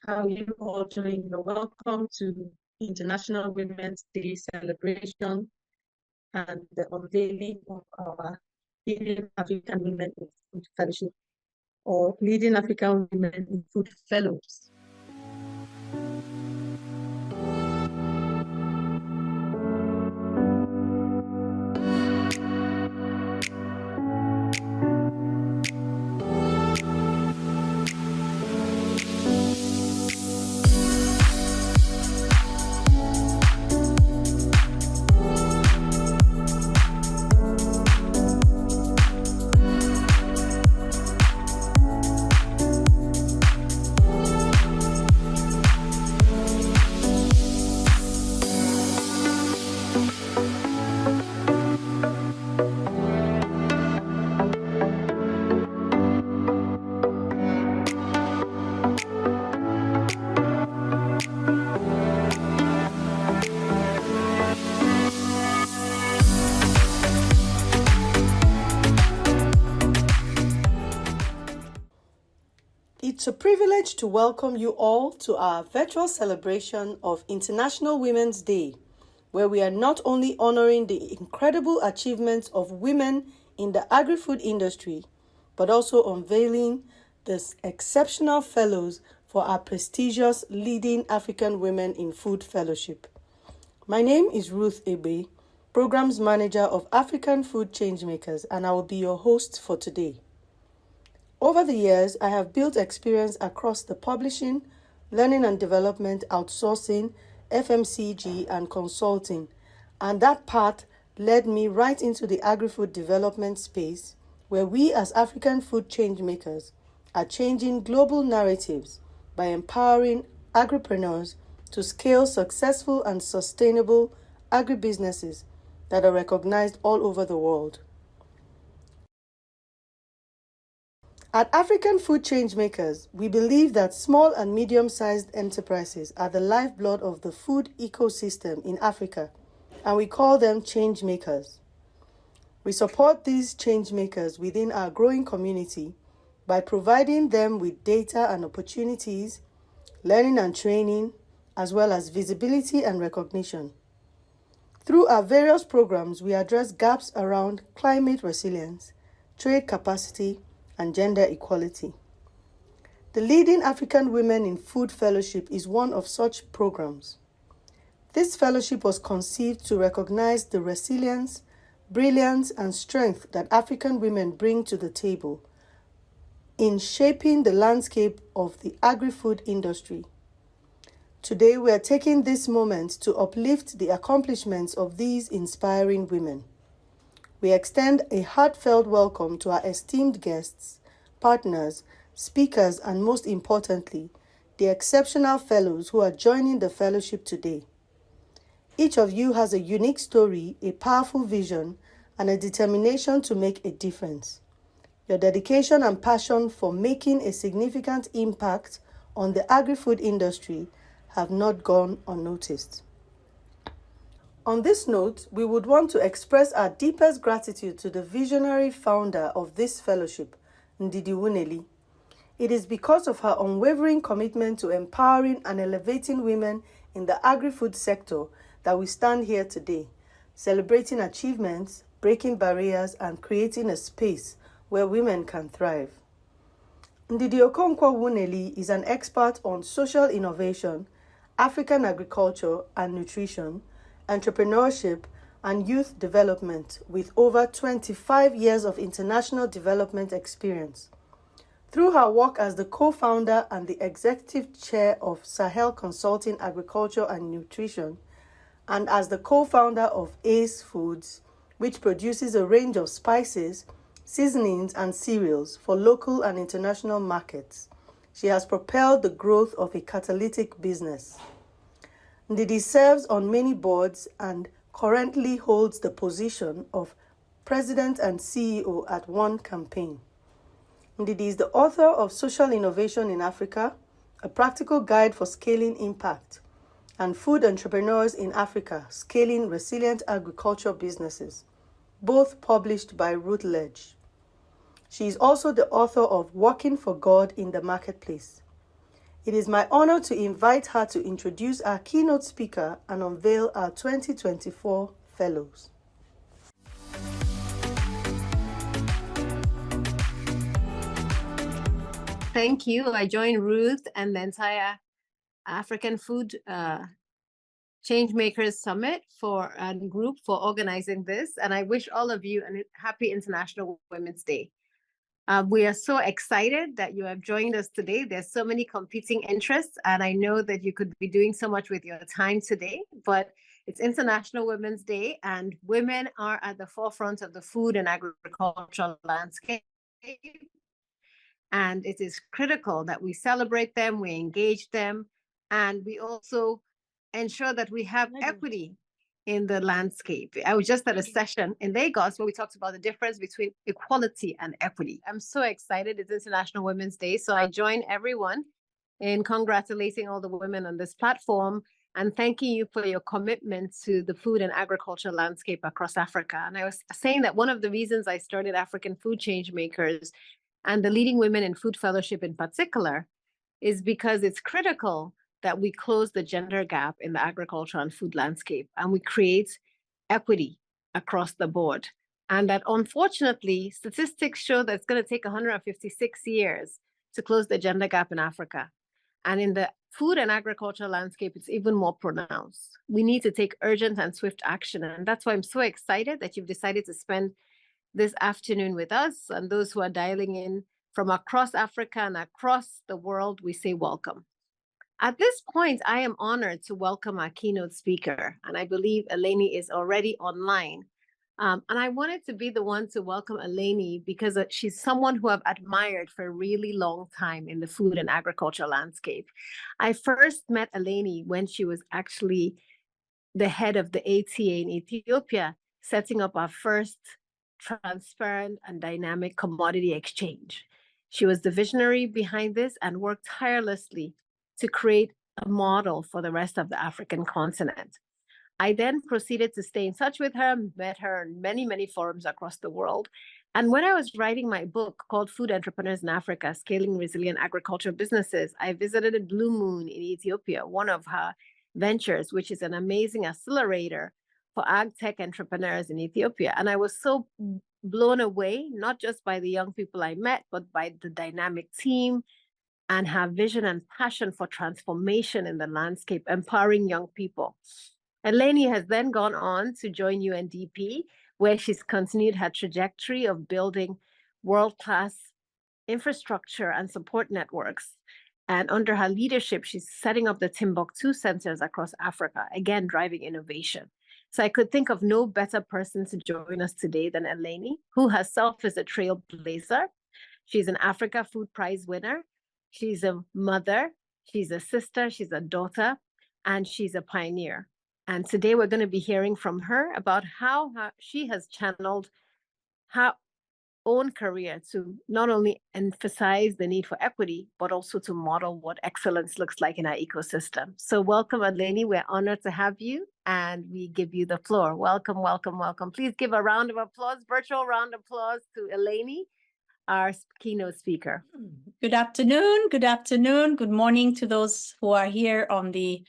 How are you all doing? You're welcome to International Women's Day celebration and the unveiling of our Leading African Women in Food Fellowship, or Leading African Women in Food Fellows. It's a privilege to welcome you all to our virtual celebration of International Women's Day, where we are not only honoring the incredible achievements of women in the agri-food industry, but also unveiling the exceptional fellows for our prestigious Leading African Women in Food Fellowship. My name is Ruth Ebe, Programs Manager of African Food Changemakers, and I will be your host for today. Over the years, I have built experience across the publishing, learning and development, outsourcing, FMCG, and consulting, and that path led me right into the agri-food development space, where we as African food changemakers are changing global narratives by empowering agripreneurs to scale successful and sustainable agribusinesses that are recognized all over the world. At African Food Changemakers, we believe that small and medium-sized enterprises are the lifeblood of the food ecosystem in Africa, and we call them changemakers. We support these changemakers within our growing community by providing them with data and opportunities, learning and training, as well as visibility and recognition. Through our various programs, we address gaps around climate resilience, trade capacity, and gender equality. The Leading African Women in Food Fellowship is one of such programs. This fellowship was conceived to recognize the resilience, brilliance, and strength that African women bring to the table in shaping the landscape of the agri-food industry. Today, we are taking this moment to uplift the accomplishments of these inspiring women. We extend a heartfelt welcome to our esteemed guests, partners, speakers, and most importantly, the exceptional fellows who are joining the fellowship today. Each of you has a unique story, a powerful vision, and a determination to make a difference. Your dedication and passion for making a significant impact on the agri-food industry have not gone unnoticed. On this note, we would want to express our deepest gratitude to the visionary founder of this fellowship, Ndidi Nwuneli. It is because of her unwavering commitment to empowering and elevating women in the agri-food sector that we stand here today, celebrating achievements, breaking barriers, and creating a space where women can thrive. Ndidi Nwuneli is an expert on social innovation, African agriculture and nutrition, entrepreneurship, and youth development with over 25 years of international development experience. Through her work as the co-founder and the executive chair of Sahel Consulting Agriculture and Nutrition, and as the co-founder of Ace Foods, which produces a range of spices, seasonings, and cereals for local and international markets, she has propelled the growth of a catalytic business. Ndidi serves on many boards and currently holds the position of President and CEO at One Campaign. Ndidi is the author of Social Innovation in Africa, a practical guide for scaling impact, and Food Entrepreneurs in Africa, Scaling Resilient Agriculture Businesses, both published by Routledge. She is also the author of Working for God in the Marketplace, It is my honor to invite her to introduce our keynote speaker and unveil our 2024 fellows. Thank you. I join Ruth and the entire African Food Changemakers Summit and group for organizing this. And I wish all of you a happy International Women's Day. We are so excited that you have joined us today. There's so many competing interests, and I know that you could be doing so much with your time today, but it's International Women's Day, and women are at the forefront of the food and agricultural landscape. And it is critical that we celebrate them, we engage them, and we also ensure that we have equity in the landscape. I was just at a session in Lagos where we talked about the difference between equality and equity. I'm so excited. It's International Women's Day. So I join everyone in congratulating all the women on this platform and thanking you for your commitment to the food and agriculture landscape across Africa. And I was saying that one of the reasons I started African Food Changemakers and the Leading Women in Food Fellowship in particular is because it's critical that we close the gender gap in the agriculture and food landscape, and we create equity across the board. And that unfortunately, statistics show that it's going to take 156 years to close the gender gap in Africa. And in the food and agriculture landscape, it's even more pronounced. We need to take urgent and swift action. And that's why I'm so excited that you've decided to spend this afternoon with us. And those who are dialing in from across Africa and across the world, we say welcome. At this point, I am honored to welcome our keynote speaker, and I believe Eleni is already online. And I wanted to be the one to welcome Eleni because she's someone who I've admired for a really long time in the food and agriculture landscape. I first met Eleni when she was actually the head of the ATA in Ethiopia, setting up our first transparent and dynamic commodity exchange. She was the visionary behind this and worked tirelessly to create a model for the rest of the African continent. I then proceeded to stay in touch with her, met her in many, many forums across the world. And when I was writing my book called Food Entrepreneurs in Africa, Scaling Resilient Agriculture Businesses, I visited Blue Moon in Ethiopia, one of her ventures, which is an amazing accelerator for ag tech entrepreneurs in Ethiopia. And I was so blown away, not just by the young people I met, but by the dynamic team, and have vision and passion for transformation in the landscape, empowering young people. Eleni has then gone on to join UNDP, where she's continued her trajectory of building world-class infrastructure and support networks. And under her leadership, she's setting up the Timbuktu centers across Africa, again, driving innovation. So I could think of no better person to join us today than Eleni, who herself is a trailblazer. She's an Africa Food Prize winner. She's a mother, she's a sister, she's a daughter, and she's a pioneer. And today we're going to be hearing from her about how she has channeled her own career to not only emphasize the need for equity, but also to model what excellence looks like in our ecosystem. So welcome, Eleni. We're honored to have you, and we give you the floor. Welcome, welcome, welcome. Please give a round of applause, virtual round of applause to Eleni, our keynote speaker. Good afternoon, good morning to those who are here on the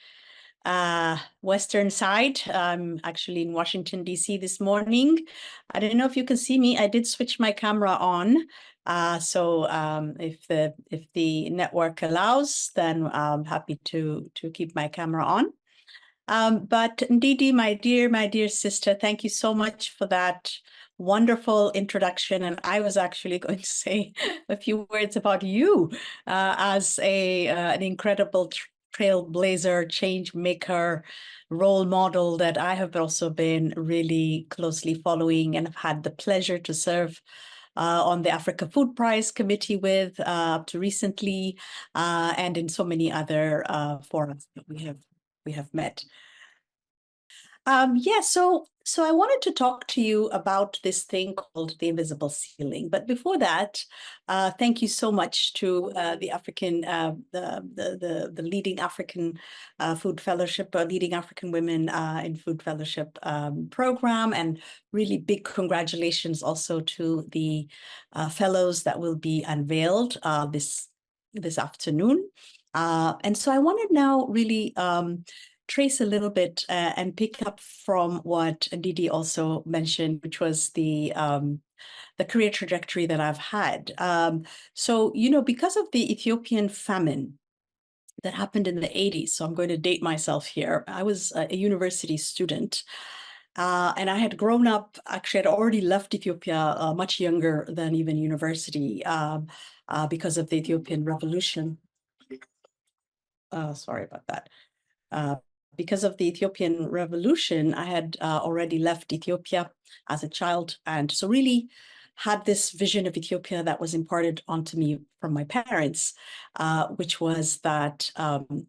western side. I'm actually in Washington, D.C. this morning. I don't know if you can see me. I did switch my camera on. So if the network allows, then I'm happy to keep my camera on. But Ndidi, my dear sister, thank you so much for that wonderful introduction. And I was actually going to say a few words about you as an incredible trailblazer, change maker, role model that I have also been really closely following and have had the pleasure to serve on the Africa Food Prize Committee with up to recently, and in so many other forums that we have met. So I wanted to talk to you about this thing called the invisible ceiling. But before that, thank you so much to the African, the leading African Food Fellowship, leading African Women in Food Fellowship program, and really big congratulations also to the fellows that will be unveiled this afternoon. And so I want to now really trace a little bit and pick up from what Ndidi also mentioned, which was the career trajectory that I've had. So, because of the Ethiopian famine that happened in the 80s, so I'm going to date myself here. I was a university student. And I had grown up, actually, I'd already left Ethiopia much younger than even university because of the Ethiopian revolution. Sorry about that. Because of the Ethiopian revolution, I had already left Ethiopia as a child. And so really had this vision of Ethiopia that was imparted onto me from my parents, which was that,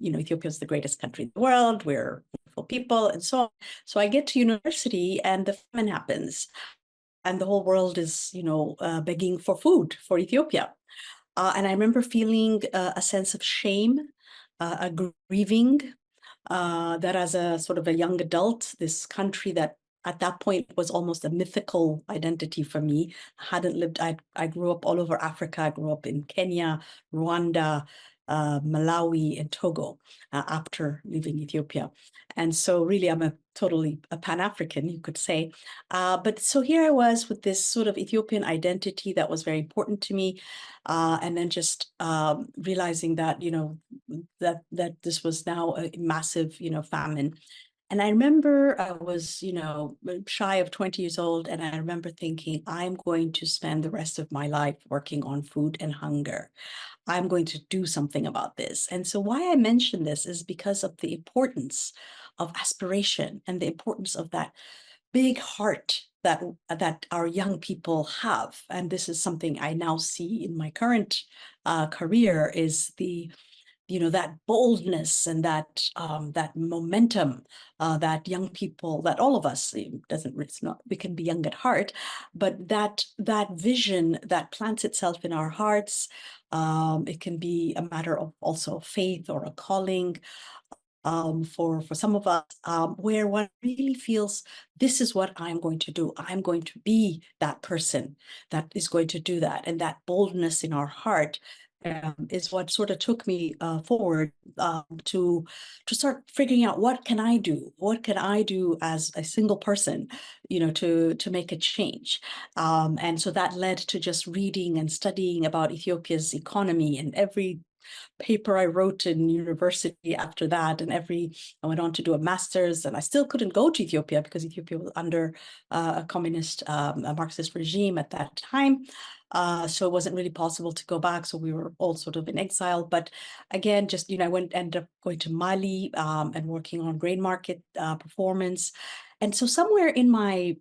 Ethiopia is the greatest country in the world. We're wonderful people and so on. So I get to university and the famine happens. And the whole world is, begging for food for Ethiopia. And I remember feeling a sense of shame, a grieving, that as a sort of a young adult, this country that at that point was almost a mythical identity for me. I grew up all over Africa. I grew up in Kenya, Rwanda, Malawi, and Togo after leaving Ethiopia. And so really I'm totally a Pan-African, you could say. But so here I was with this sort of Ethiopian identity that was very important to me. And then just realizing that, that this was now a massive, famine. And I remember I was, shy of 20 years old. And I remember thinking, I'm going to spend the rest of my life working on food and hunger. I'm going to do something about this. And so why I mention this is because of the importance of aspiration and the importance of that big heart that our young people have. And this is something I now see in my current career is that boldness and that momentum that young people, that all of us, we can be young at heart, but that vision that plants itself in our hearts. It can be a matter of also faith or a calling. For some of us, where one really feels this is what I'm going to do. I'm going to be that person that is going to do that. And that boldness in our heart is what sort of took me forward to start figuring out what can I do? What can I do as a single person, to make a change? And so that led to just reading and studying about Ethiopia's economy and every paper I wrote in university after that, and I went on to do a master's, and I still couldn't go to Ethiopia because Ethiopia was under a communist, a Marxist regime at that time. So it wasn't really possible to go back. So we were all sort of in exile. But again, just, I ended up going to Mali and working on grain market performance. And so somewhere in my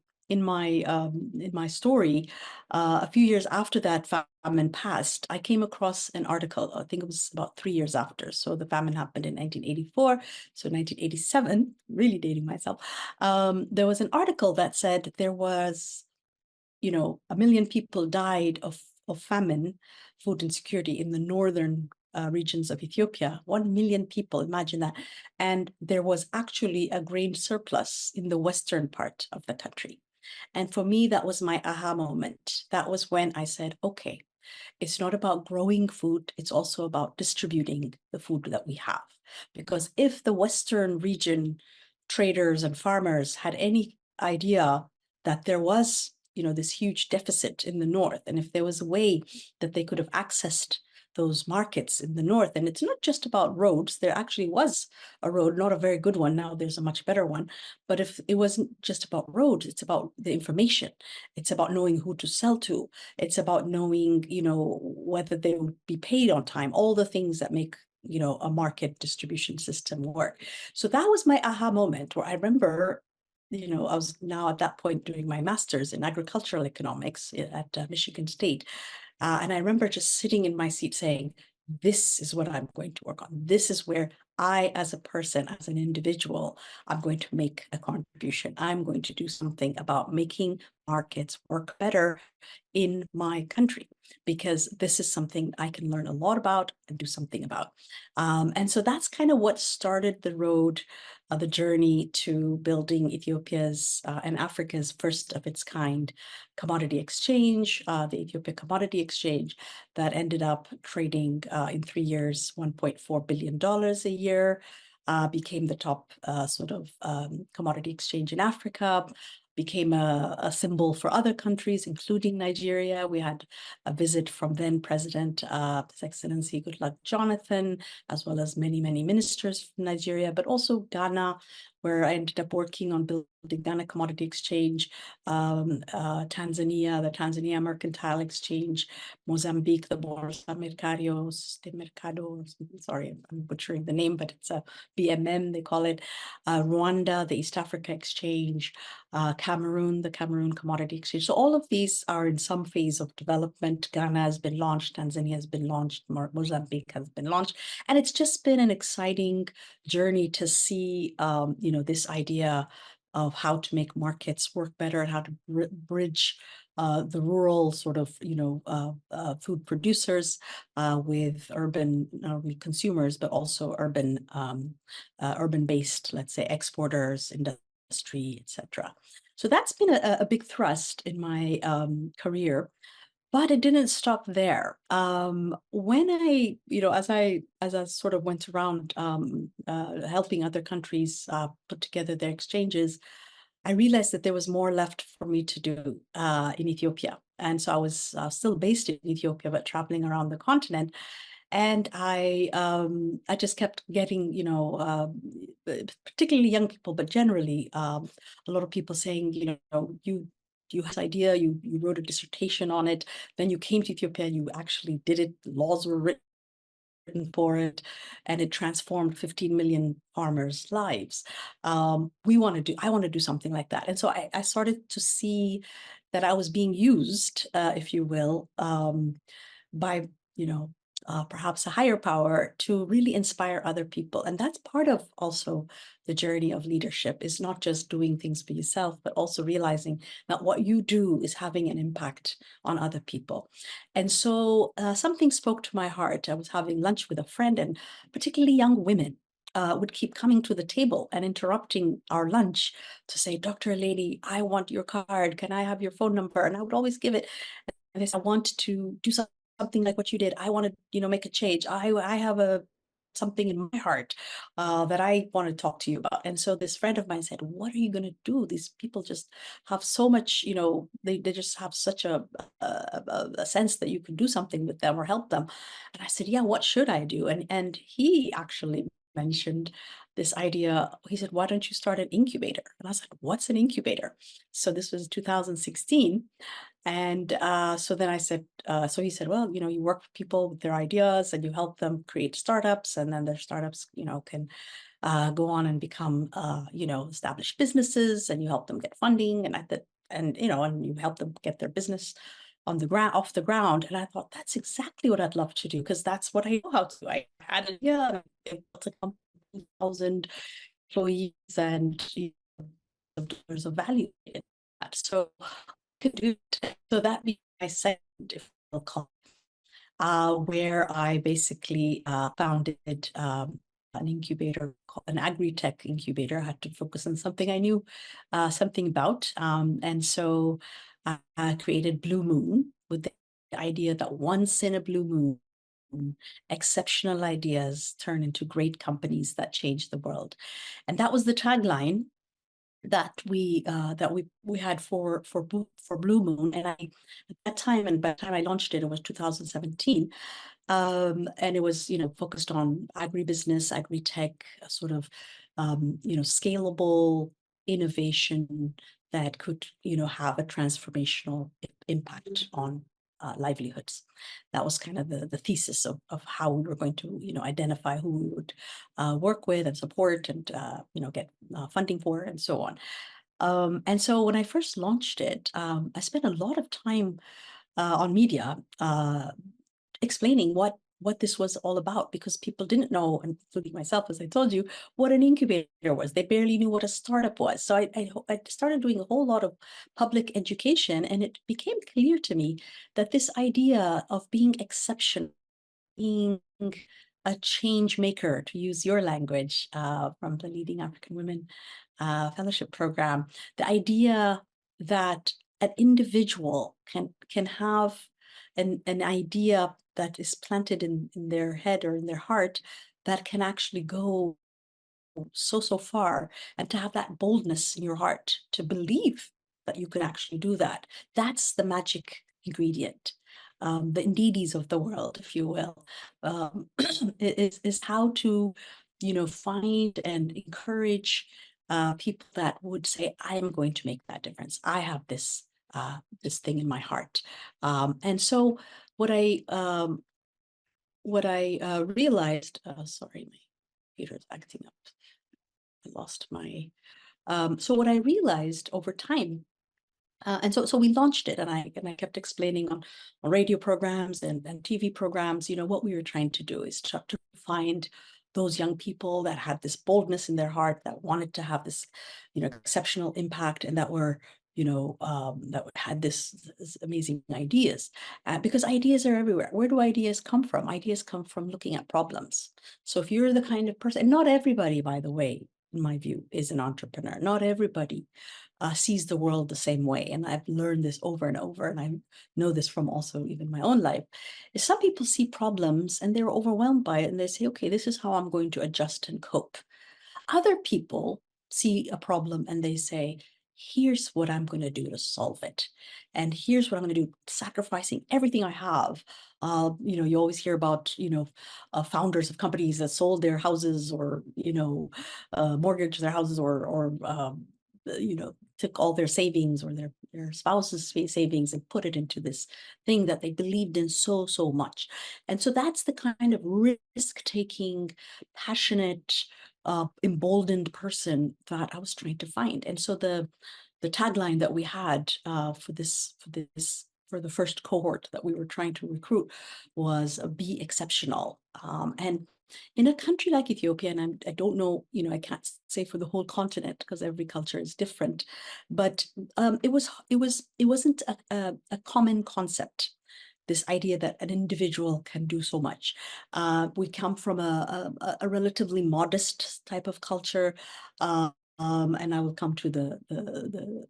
story, a few years after that famine passed, I came across an article. I think it was about 3 years after. So the famine happened in 1984. So 1987, really dating myself. There was an article that said there was, 1 million people died of famine, food insecurity in the northern regions of Ethiopia. 1 million people, imagine that. And there was actually a grain surplus in the western part of the country. And for me, that was my aha moment. That was when I said, okay, it's not about growing food, it's also about distributing the food that we have. Because if the Western region traders and farmers had any idea that there was, this huge deficit in the north, and if there was a way that they could have accessed those markets in the north, and it's not just about roads, there actually was a road, not a very good one, now there's a much better one, but if it wasn't just about roads, it's about the information, it's about knowing who to sell to, it's about knowing, whether they would be paid on time, all the things that make, a market distribution system work. So that was my aha moment, where I remember, I was now at that point doing my master's in agricultural economics at Michigan State. And I remember just sitting in my seat saying, this is what I'm going to work on. This is where I, as a person, as an individual, I'm going to make a contribution. I'm going to do something about making markets work better in my country, because this is something I can learn a lot about and do something about. And so that's kind of what started the road the journey to building Ethiopia's and Africa's first of its kind commodity exchange, the Ethiopia Commodity Exchange, that ended up trading in 3 years $1.4 billion a year, became the top sort of commodity exchange in Africa, became a symbol for other countries, including Nigeria. We had a visit from then President, His Excellency Goodluck Jonathan, as well as many, many ministers from Nigeria, but also Ghana, where I ended up working on building Ghana Commodity Exchange, Tanzania, the Tanzania Mercantile Exchange, Mozambique, the Borsa de Mercado, sorry, I'm butchering the name, but it's a BMM, they call it, Rwanda, the East Africa Exchange, Cameroon, the Cameroon Commodity Exchange. So all of these are in some phase of development. Ghana has been launched, Tanzania has been launched, Mozambique has been launched, and it's just been an exciting journey to see, this idea of how to make markets work better and how to bridge the rural sort of, food producers with urban, not only consumers, but also urban-based, let's say, exporters, industry, etc. So that's been a big thrust in my career. But it didn't stop there. When I, as I sort of went around helping other countries put together their exchanges, I realized that there was more left for me to do in Ethiopia. And so I was still based in Ethiopia, but traveling around the continent. And I just kept getting, particularly young people, but generally a lot of people saying, you had this idea, you wrote a dissertation on it, then you came to Ethiopia, you actually did it, laws were written for it, and it transformed 15 million farmers' lives. I want to do something like that. And so I started to see that I was being used, if you will, by, perhaps a higher power to really inspire other people. And that's part of also the journey of leadership, is not just doing things for yourself, but also realizing that what you do is having an impact on other people. And so something spoke to my heart. I was having lunch with a friend, and particularly young women would keep coming to the table and interrupting our lunch to say, Dr. Lady, I want your card. Can I have your phone number? And I would always give it. And they said, I want to do something like what you did. I want to, make a change. I have something in my heart that I want to talk to you about. And so this friend of mine said, what are you going to do? These people just have so much, they just have such a sense that you can do something with them or help them. And I said, yeah, what should I do? And he actually mentioned this idea. He said, why don't you start an incubator? And I said, what's an incubator? So this was 2016. And so then I said, so he said, well, you work with people with their ideas and you help them create startups, and then their startups, can go on and become, established businesses, and you help them get funding, and you help them get their business off the ground. And I thought, that's exactly what I'd love to do, because that's what I know how to do. I had an idea, I built a company, 1,000 employees, and dollars of value in that. So could do it. So that became my second call, where I basically founded an incubator, an agri-tech incubator. I had to focus on something I knew something about. And so I created Blue Moon with the idea that once in a blue moon, exceptional ideas turn into great companies that change the world. And that was the tagline that we had for Blue Moon. And at that time, and by the time I launched it, it was 2017. And it was, focused on agribusiness, agri-tech, sort of, scalable innovation that could, have a transformational impact on livelihoods. That was kind of the thesis of how we were going to, identify who we would work with and support and, get funding for, and so on. And so when I first launched it, I spent a lot of time on media explaining what this was all about, because people didn't know, including myself, as I told you, what an incubator was. They barely knew what a startup was. So I started doing a whole lot of public education, and it became clear to me that this idea of being exceptional, being a change maker, to use your language, from the Leading African Women Fellowship Program. The idea that an individual can have an idea that is planted in their head or in their heart that can actually go so far, and to have that boldness in your heart to believe that you can actually do that. That's the magic ingredient. The Ndidis of the world, if you will, is how to, find and encourage people that would say, I am going to make that difference. I have this thing in my heart. And so what I realized, sorry, my computer's acting up. I lost my, so what I realized over time, and so we launched it, and I kept explaining on radio programs and TV programs, what we were trying to do is to find those young people that had this boldness in their heart, that wanted to have this, exceptional impact, and that were, that had this amazing ideas, because ideas are everywhere. Where do ideas come from? Ideas come from looking at problems. So if you're the kind of person, and not everybody, by the way, in my view, is an entrepreneur. Not everybody sees the world the same way. And I've learned this over and over, and I know this from also even my own life, is some people see problems and they're overwhelmed by it, and they say, okay, this is how I'm going to adjust and cope. Other people see a problem and they say, here's what I'm going to do to solve it. And here's what I'm going to do, sacrificing everything I have. You always hear about, founders of companies that sold their houses, or, mortgaged their houses, or took all their savings or their spouse's savings and put it into this thing that they believed in so much. And so that's the kind of risk-taking, passionate, emboldened person that I was trying to find. And so the tagline that we had for the first cohort that we were trying to recruit was be exceptional. And in a country like Ethiopia, and I don't know, I can't say for the whole continent because every culture is different, but it wasn't a common concept, this idea that an individual can do so much. We come from a relatively modest type of culture, and I will come to the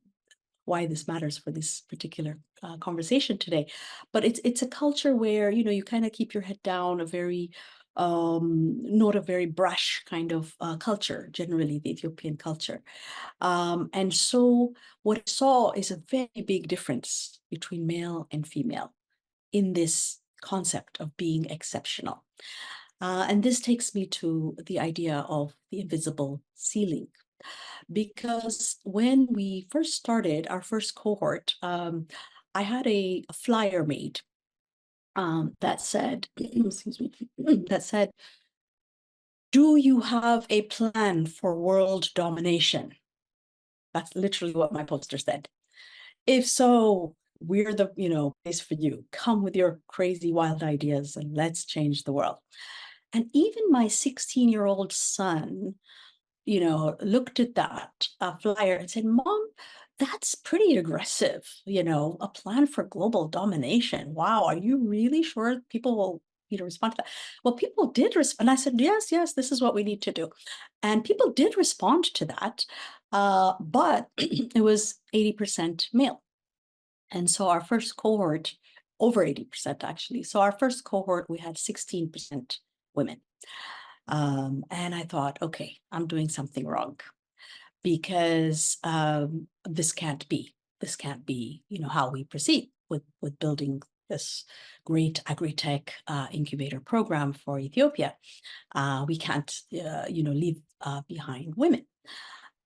why this matters for this particular conversation today. But it's a culture where, you kind of keep your head down, a very not a very brash kind of culture, generally the Ethiopian culture. And so what I saw is a very big difference between male and female in this concept of being exceptional. And this takes me to the idea of the invisible ceiling. Because when we first started our first cohort, I had a flyer made that said, excuse me, that said, do you have a plan for world domination? That's literally what my poster said. If so, we're the, place for you. Come with your crazy, wild ideas and let's change the world. And even my 16-year-old son, looked at that flyer and said, Mom, that's pretty aggressive, a plan for global domination. Wow, are you really sure people will, respond to that? Well, people did respond. And I said, yes, this is what we need to do. And people did respond to that, but it was 80% male. And so our first cohort, over 80% actually. So our first cohort, we had 16% women. And I thought, okay, I'm doing something wrong, because this can't be, how we proceed with building this great agri-tech incubator program for Ethiopia. We can't, leave behind women.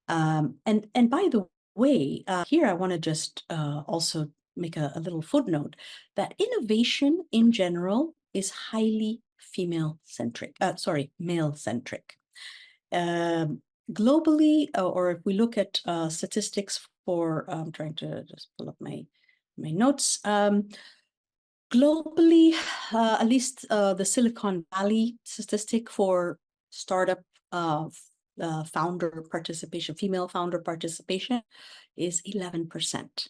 And by the way, here I want to just also make a little footnote that innovation in general is highly female-centric, male-centric. Globally, or if we look at statistics for, I'm trying to just pull up my notes. Globally, at least the Silicon Valley statistic for startup founder participation, female founder participation, is 11%.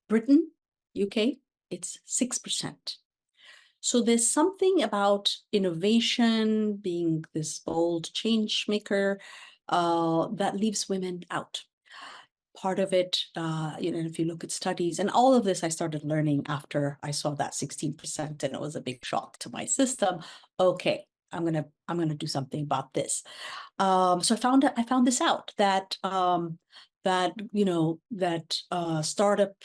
Britain, UK, it's 6%. So there's something about innovation, being this bold change maker, that leaves women out. Part of it, if you look at studies and all of this, I started learning after I saw that 16%, and it was a big shock to my system. Okay, I'm gonna do something about this. So I found this out that startup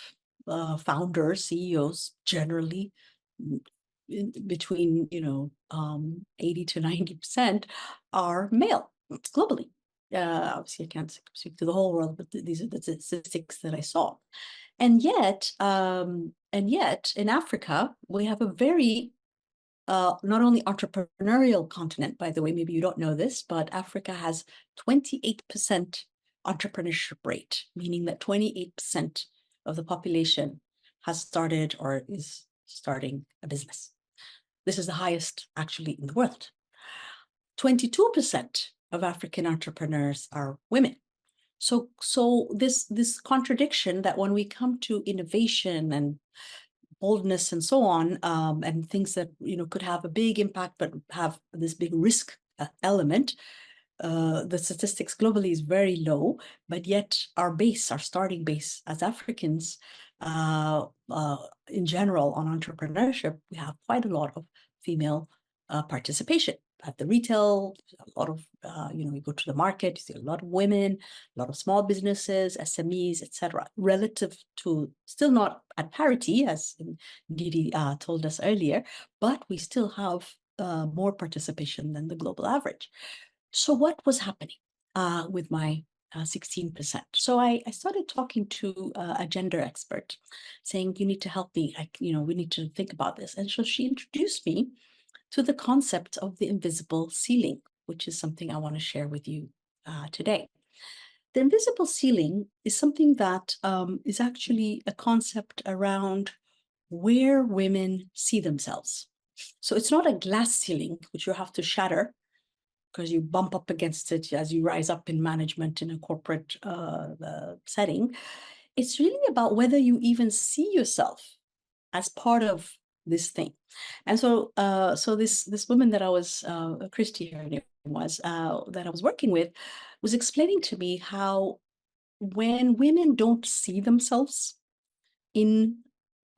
founders, CEOs generally between 80 to 90% are male globally. Obviously, I can't speak to the whole world, but these are the statistics that I saw. And yet in Africa, we have a very not only entrepreneurial continent, by the way, maybe you don't know this, but Africa has 28% entrepreneurship rate, meaning that 28% of the population has started or is starting a business. This is the highest actually in the world. 22% of African entrepreneurs are women. So this contradiction that when we come to innovation and boldness and so on, and things that could have a big impact but have this big risk element, the statistics globally is very low, but yet our starting base as Africans, in general on entrepreneurship, we have quite a lot of female participation. At the retail, a lot of, you go to the market, you see a lot of women, a lot of small businesses, SMEs, etc. Relative to, still not at parity, as Ndidi told us earlier, but we still have more participation than the global average. So what was happening with my 16%? So I started talking to a gender expert, saying, you need to help me, we need to think about this. And so she introduced me to the concept of the invisible ceiling, which is something I want to share with you today. The invisible ceiling is something that is actually a concept around where women see themselves. So it's not a glass ceiling, which you have to shatter because you bump up against it as you rise up in management in a corporate setting. It's really about whether you even see yourself as part of this thing. And so this woman that I was, Christy, her name was, that I was working with, was explaining to me how when women don't see themselves in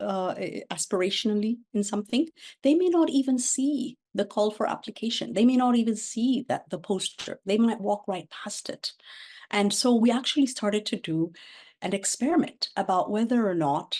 aspirationally in something, they may not even see the call for application. They may not even see that the poster. They might walk right past it. And so we actually started to do an experiment about whether or not,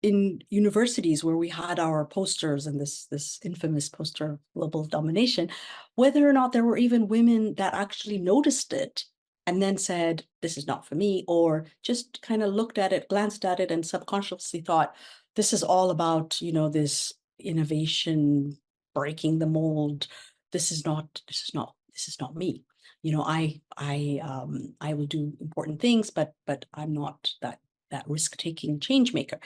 in universities where we had our posters and this infamous poster of global domination, whether or not there were even women that actually noticed it and then said, this is not for me, or just kind of looked at it, glanced at it, and subconsciously thought, this is all about, this innovation, breaking the mold. This is not me. I will do important things, but I'm not that risk-taking change maker.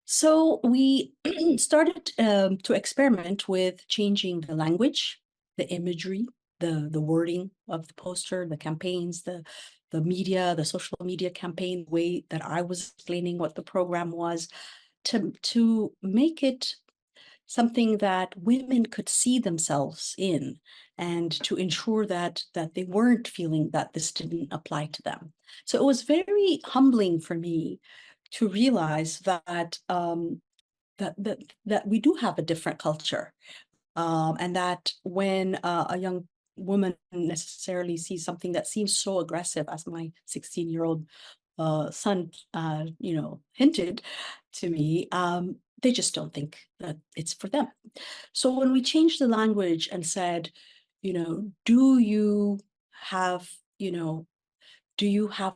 So we started to experiment with changing the language, the imagery, the wording of the poster, the campaigns, the media, the social media campaign, the way that I was explaining what the program was, to make it something that women could see themselves in, and to ensure that they weren't feeling that this didn't apply to them. So it was very humbling for me to realize that that we do have a different culture, and that when a young woman necessarily sees something that seems so aggressive, as my 16-year-old son, hinted to me, they just don't think that it's for them. So when we changed the language and said, do you have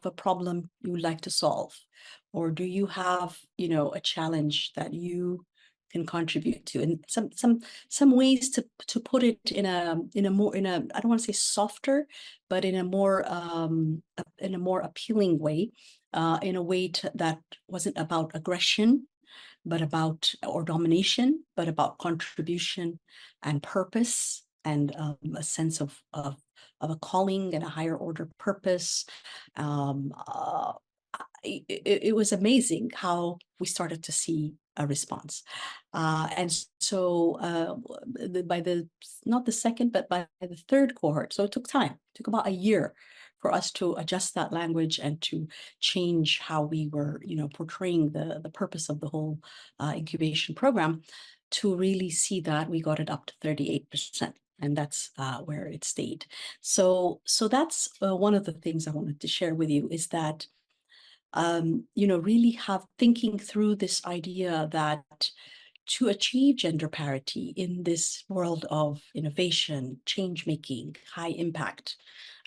a problem you would like to solve? Or do you have, a challenge that you can contribute to? And some ways to put it in a more, I don't want to say softer, but in a more appealing way, in a way that wasn't about aggression, but about, or domination, but about contribution and purpose, and a sense of a calling and a higher order purpose. It was amazing how we started to see response. And so by not the second, but by the third cohort, so it took time, it took about a year for us to adjust that language and to change how we were, portraying the purpose of the whole incubation program, to really see that we got it up to 38%. And that's where it stayed. So that's one of the things I wanted to share with you, is that, really thinking through this idea that to achieve gender parity in this world of innovation, change making, high impact,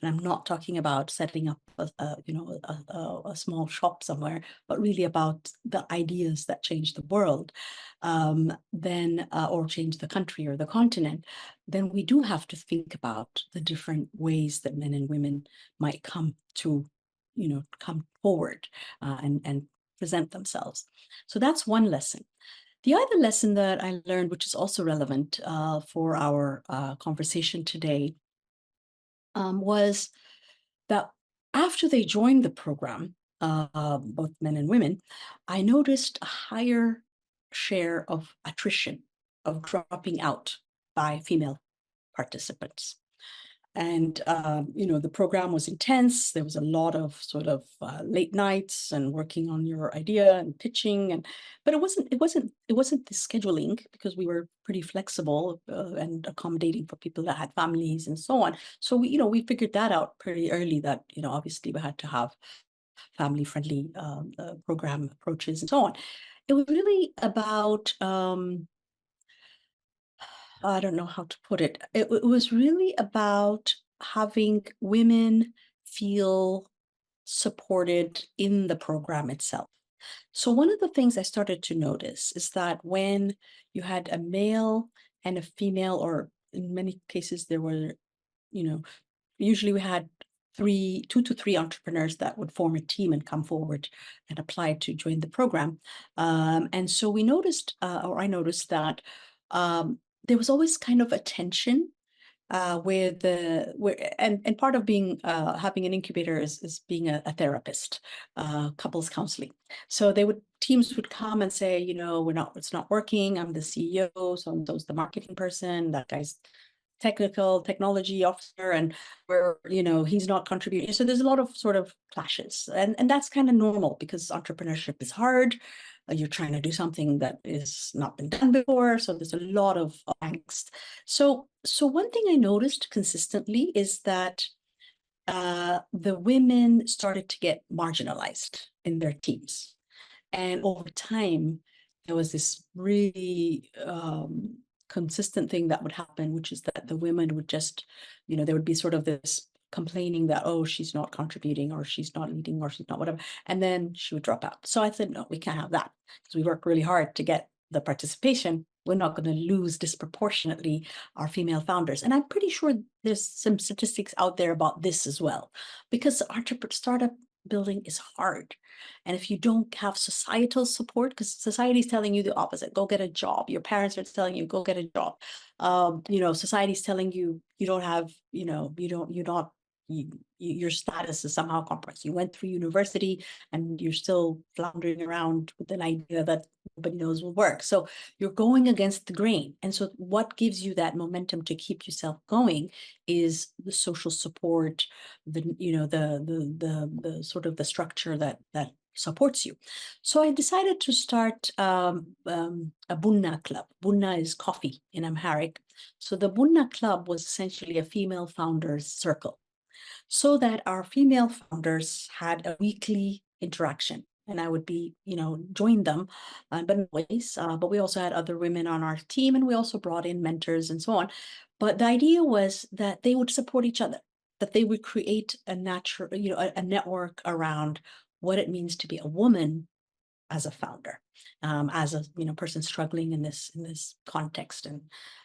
and I'm not talking about setting up a small shop somewhere, but really about the ideas that change the world, then or change the country or the continent, then we do have to think about the different ways that men and women might come forward and present themselves. So that's one lesson. The other lesson that I learned, which is also relevant for our conversation today, was that after they joined the program, both men and women, I noticed a higher share of attrition, of dropping out by female participants. And, the program was intense. There was a lot of sort of late nights and working on your idea and pitching. But it wasn't the scheduling, because we were pretty flexible and accommodating for people that had families and so on. So we figured that out pretty early, that, obviously we had to have family friendly program approaches and so on. It was really about, I don't know how to put it. It was really about having women feel supported in the program itself. So one of the things I started to notice is that when you had a male and a female, or in many cases there were, usually we had 2 to 3 entrepreneurs that would form a team and come forward and apply to join the program. And so we noticed, or I noticed that there was always kind of a tension and part of being having an incubator is being a therapist, couples counseling. So teams would come and say, it's not working. I'm the CEO, so and so's the marketing person, that guy's technology officer, and he's not contributing. So there's a lot of sort of clashes, and that's kind of normal, because entrepreneurship is hard. You're trying to do something that is not been done before, so there's a lot of angst. So one thing I noticed consistently is that the women started to get marginalized in their teams, and over time there was this really consistent thing that would happen, which is that the women would just, there would be sort of this complaining that, oh, she's not contributing, or she's not leading, or she's not whatever, and then she would drop out. So I said, no, we can't have that, because we work really hard to get the participation. We're not going to lose disproportionately our female founders. And I'm pretty sure there's some statistics out there about this as well, because startup building is hard. And if you don't have societal support, because society is telling you the opposite, go get a job. Your parents are telling you, go get a job. Society is telling you, you don't have, your status is somehow compromised. You went through university and you're still floundering around with an idea that nobody knows will work. So you're going against the grain. And so what gives you that momentum to keep yourself going is the social support, the sort of the structure that supports you. So I decided to start a Bunna club. Bunna is coffee in Amharic. So the Bunna club was essentially a female founders circle, so that our female founders had a weekly interaction. And I would be, join them, but not always. But we also had other women on our team, and we also brought in mentors and so on. But the idea was that they would support each other, that they would create a natural, a network around what it means to be a woman as a founder, as a person struggling in this context. And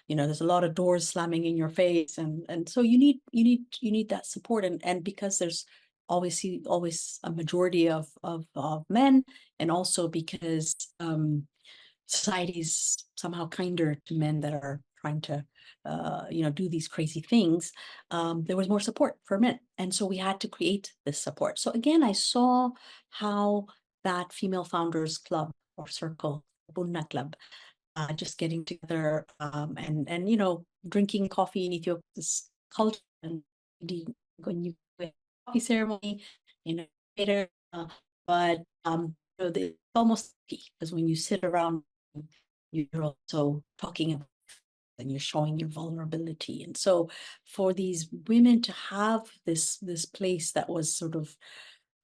there's a lot of doors slamming in your face, and so you need that support. And because there's always a majority of men, and also because society's somehow kinder to men that are trying to do these crazy things, there was more support for men. And so we had to create this support. So again, I saw how that female founders club or circle Bunna Club, just getting together and drinking coffee in Ethiopia, this culture, and when you go to a coffee ceremony, later, but it's almost because when you sit around, you're also talking about and you're showing your vulnerability. And so for these women to have this place that was sort of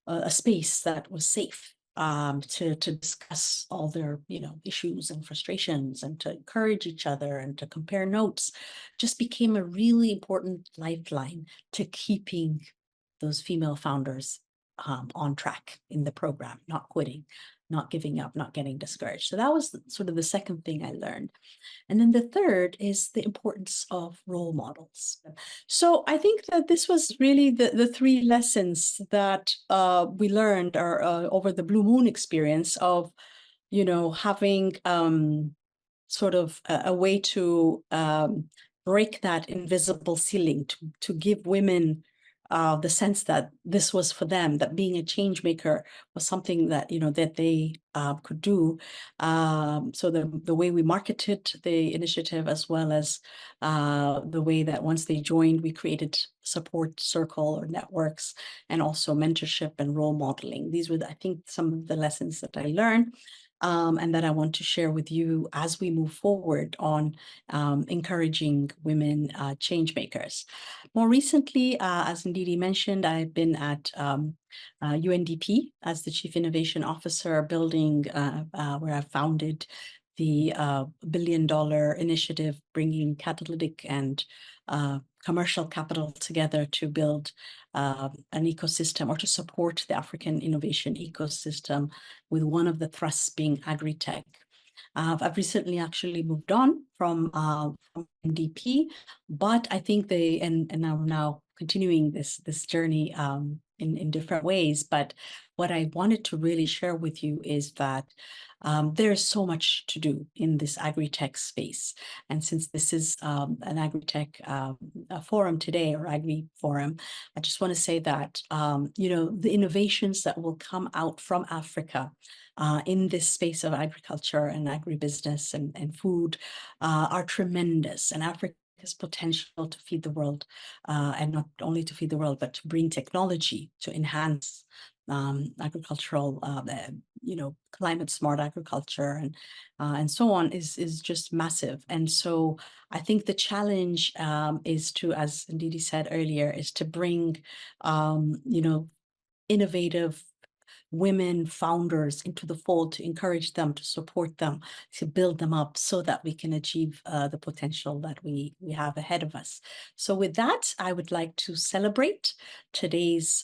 a space that was safe to discuss all their issues and frustrations, and to encourage each other and to compare notes, just became a really important lifeline to keeping those female founders on track in the program, not quitting, not giving up, not getting discouraged. So that was sort of the second thing I learned. And then the third is the importance of role models. So I think that this was really the three lessons that we learned over the Blue Moon experience of, having sort of a way to break that invisible ceiling, to give women the sense that this was for them, that being a change maker was something that that they could do. So the way we marketed the initiative, as well as the way that once they joined, we created support circle or networks, and also mentorship and role modeling. These were, I think, some of the lessons that I learned. And that I want to share with you as we move forward on encouraging women change makers. More recently, as Ndidi mentioned, I've been at UNDP as the Chief Innovation Officer, building where I founded the $1 billion initiative, bringing catalytic and commercial capital together to build an ecosystem, or to support the African innovation ecosystem, with one of the thrusts being agri-tech. I've recently actually moved on from NDP, but I think and I'm now continuing this journey in different ways. But what I wanted to really share with you is that there's so much to do in this agri-tech space. And since this is an agri-tech forum today, or agri forum, I just want to say that the innovations that will come out from Africa in this space of agriculture and agribusiness and food are tremendous. And Africa's potential to feed the world, and not only to feed the world, but to bring technology to enhance agricultural, climate smart agriculture and so on is just massive. And so I think the challenge is to, as Ndidi said earlier, is to bring innovative women founders into the fold, to encourage them, to support them, to build them up, so that we can achieve the potential that we have ahead of us. So with that, I would like to celebrate today's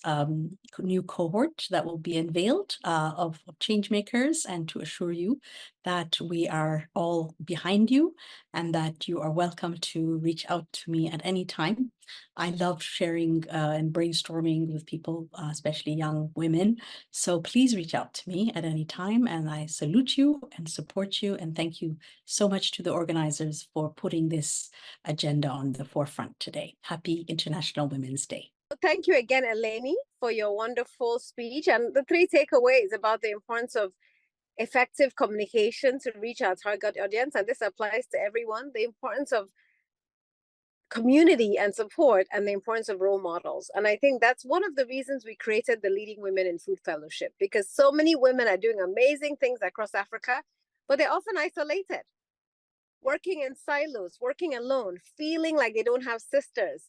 new cohort that will be unveiled of changemakers, and to assure you that we are all behind you, and that you are welcome to reach out to me at any time. I love sharing and brainstorming with people, especially young women. So please reach out to me at any time, and I salute you and support you. And thank you so much to the organizers for putting this agenda on the forefront today. Happy International Women's Day. Thank you again, Eleni, for your wonderful speech and the 3 takeaways about the importance of effective communication to reach our target audience. And this applies to everyone. The importance of community and support, and the importance of role models. And I think that's one of the reasons we created the Leading Women in Food Fellowship, because so many women are doing amazing things across Africa, but they're often isolated, working in silos, working alone, feeling like they don't have sisters.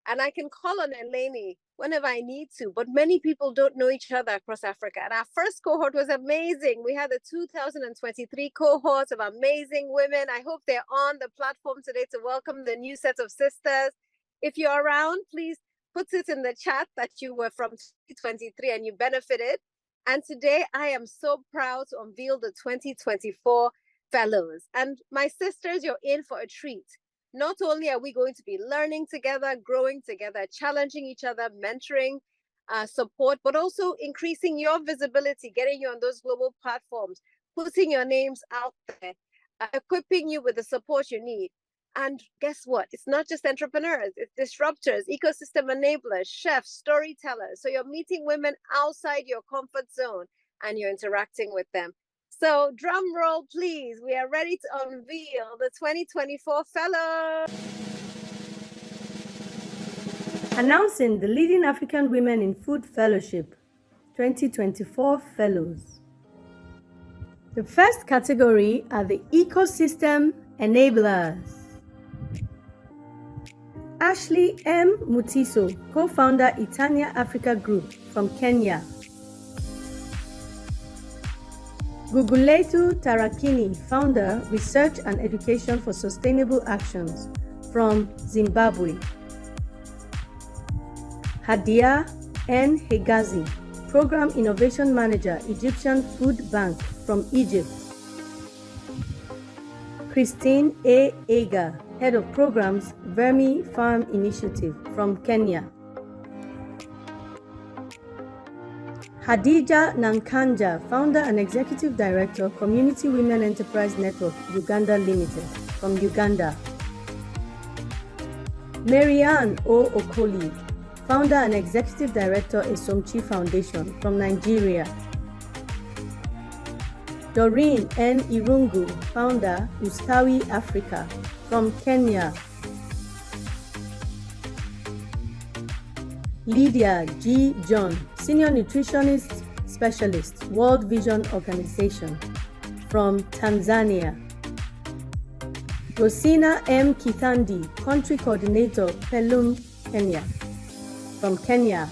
And I can call on Eleni whenever I need to, but many people don't know each other across Africa. And our first cohort was amazing. We had the 2023 cohort of amazing women. I hope they're on the platform today to welcome the new set of sisters. If you're around, please put it in the chat that you were from 2023 and you benefited. And today I am so proud to unveil the 2024 fellows. And my sisters, you're in for a treat. Not only are we going to be learning together, growing together, challenging each other, mentoring, support, but also increasing your visibility, getting you on those global platforms, putting your names out there, equipping you with the support you need. And guess what? It's not just entrepreneurs, it's disruptors, ecosystem enablers, chefs, storytellers. So you're meeting women outside your comfort zone and you're interacting with them. So drum roll, please. We are ready to unveil the 2024 fellows. Announcing the Leading African Women in Food Fellowship 2024 Fellows. The first category are the Ecosystem Enablers. Ashley M. Mutiso, co-founder Itania Africa Group from Kenya. Guguletu Tarakini, founder, Research and Education for Sustainable Actions from Zimbabwe. Hadia N. Hegazi, Program Innovation Manager, Egyptian Food Bank from Egypt. Christine A. Aga, Head of Programs, Vermi Farm Initiative from Kenya. Hadija Nankanja, Founder and Executive Director, Community Women Enterprise Network, Uganda Limited, from Uganda. Marianne O. Okoli, Founder and Executive Director, Esomchi Foundation, from Nigeria. Doreen N. Irungu, Founder, Ustawi Africa, from Kenya. Lydia G. John, Senior Nutritionist Specialist, World Vision Organization, from Tanzania. Rosina M. Kitandi, Country Coordinator, Pelum, Kenya, from Kenya.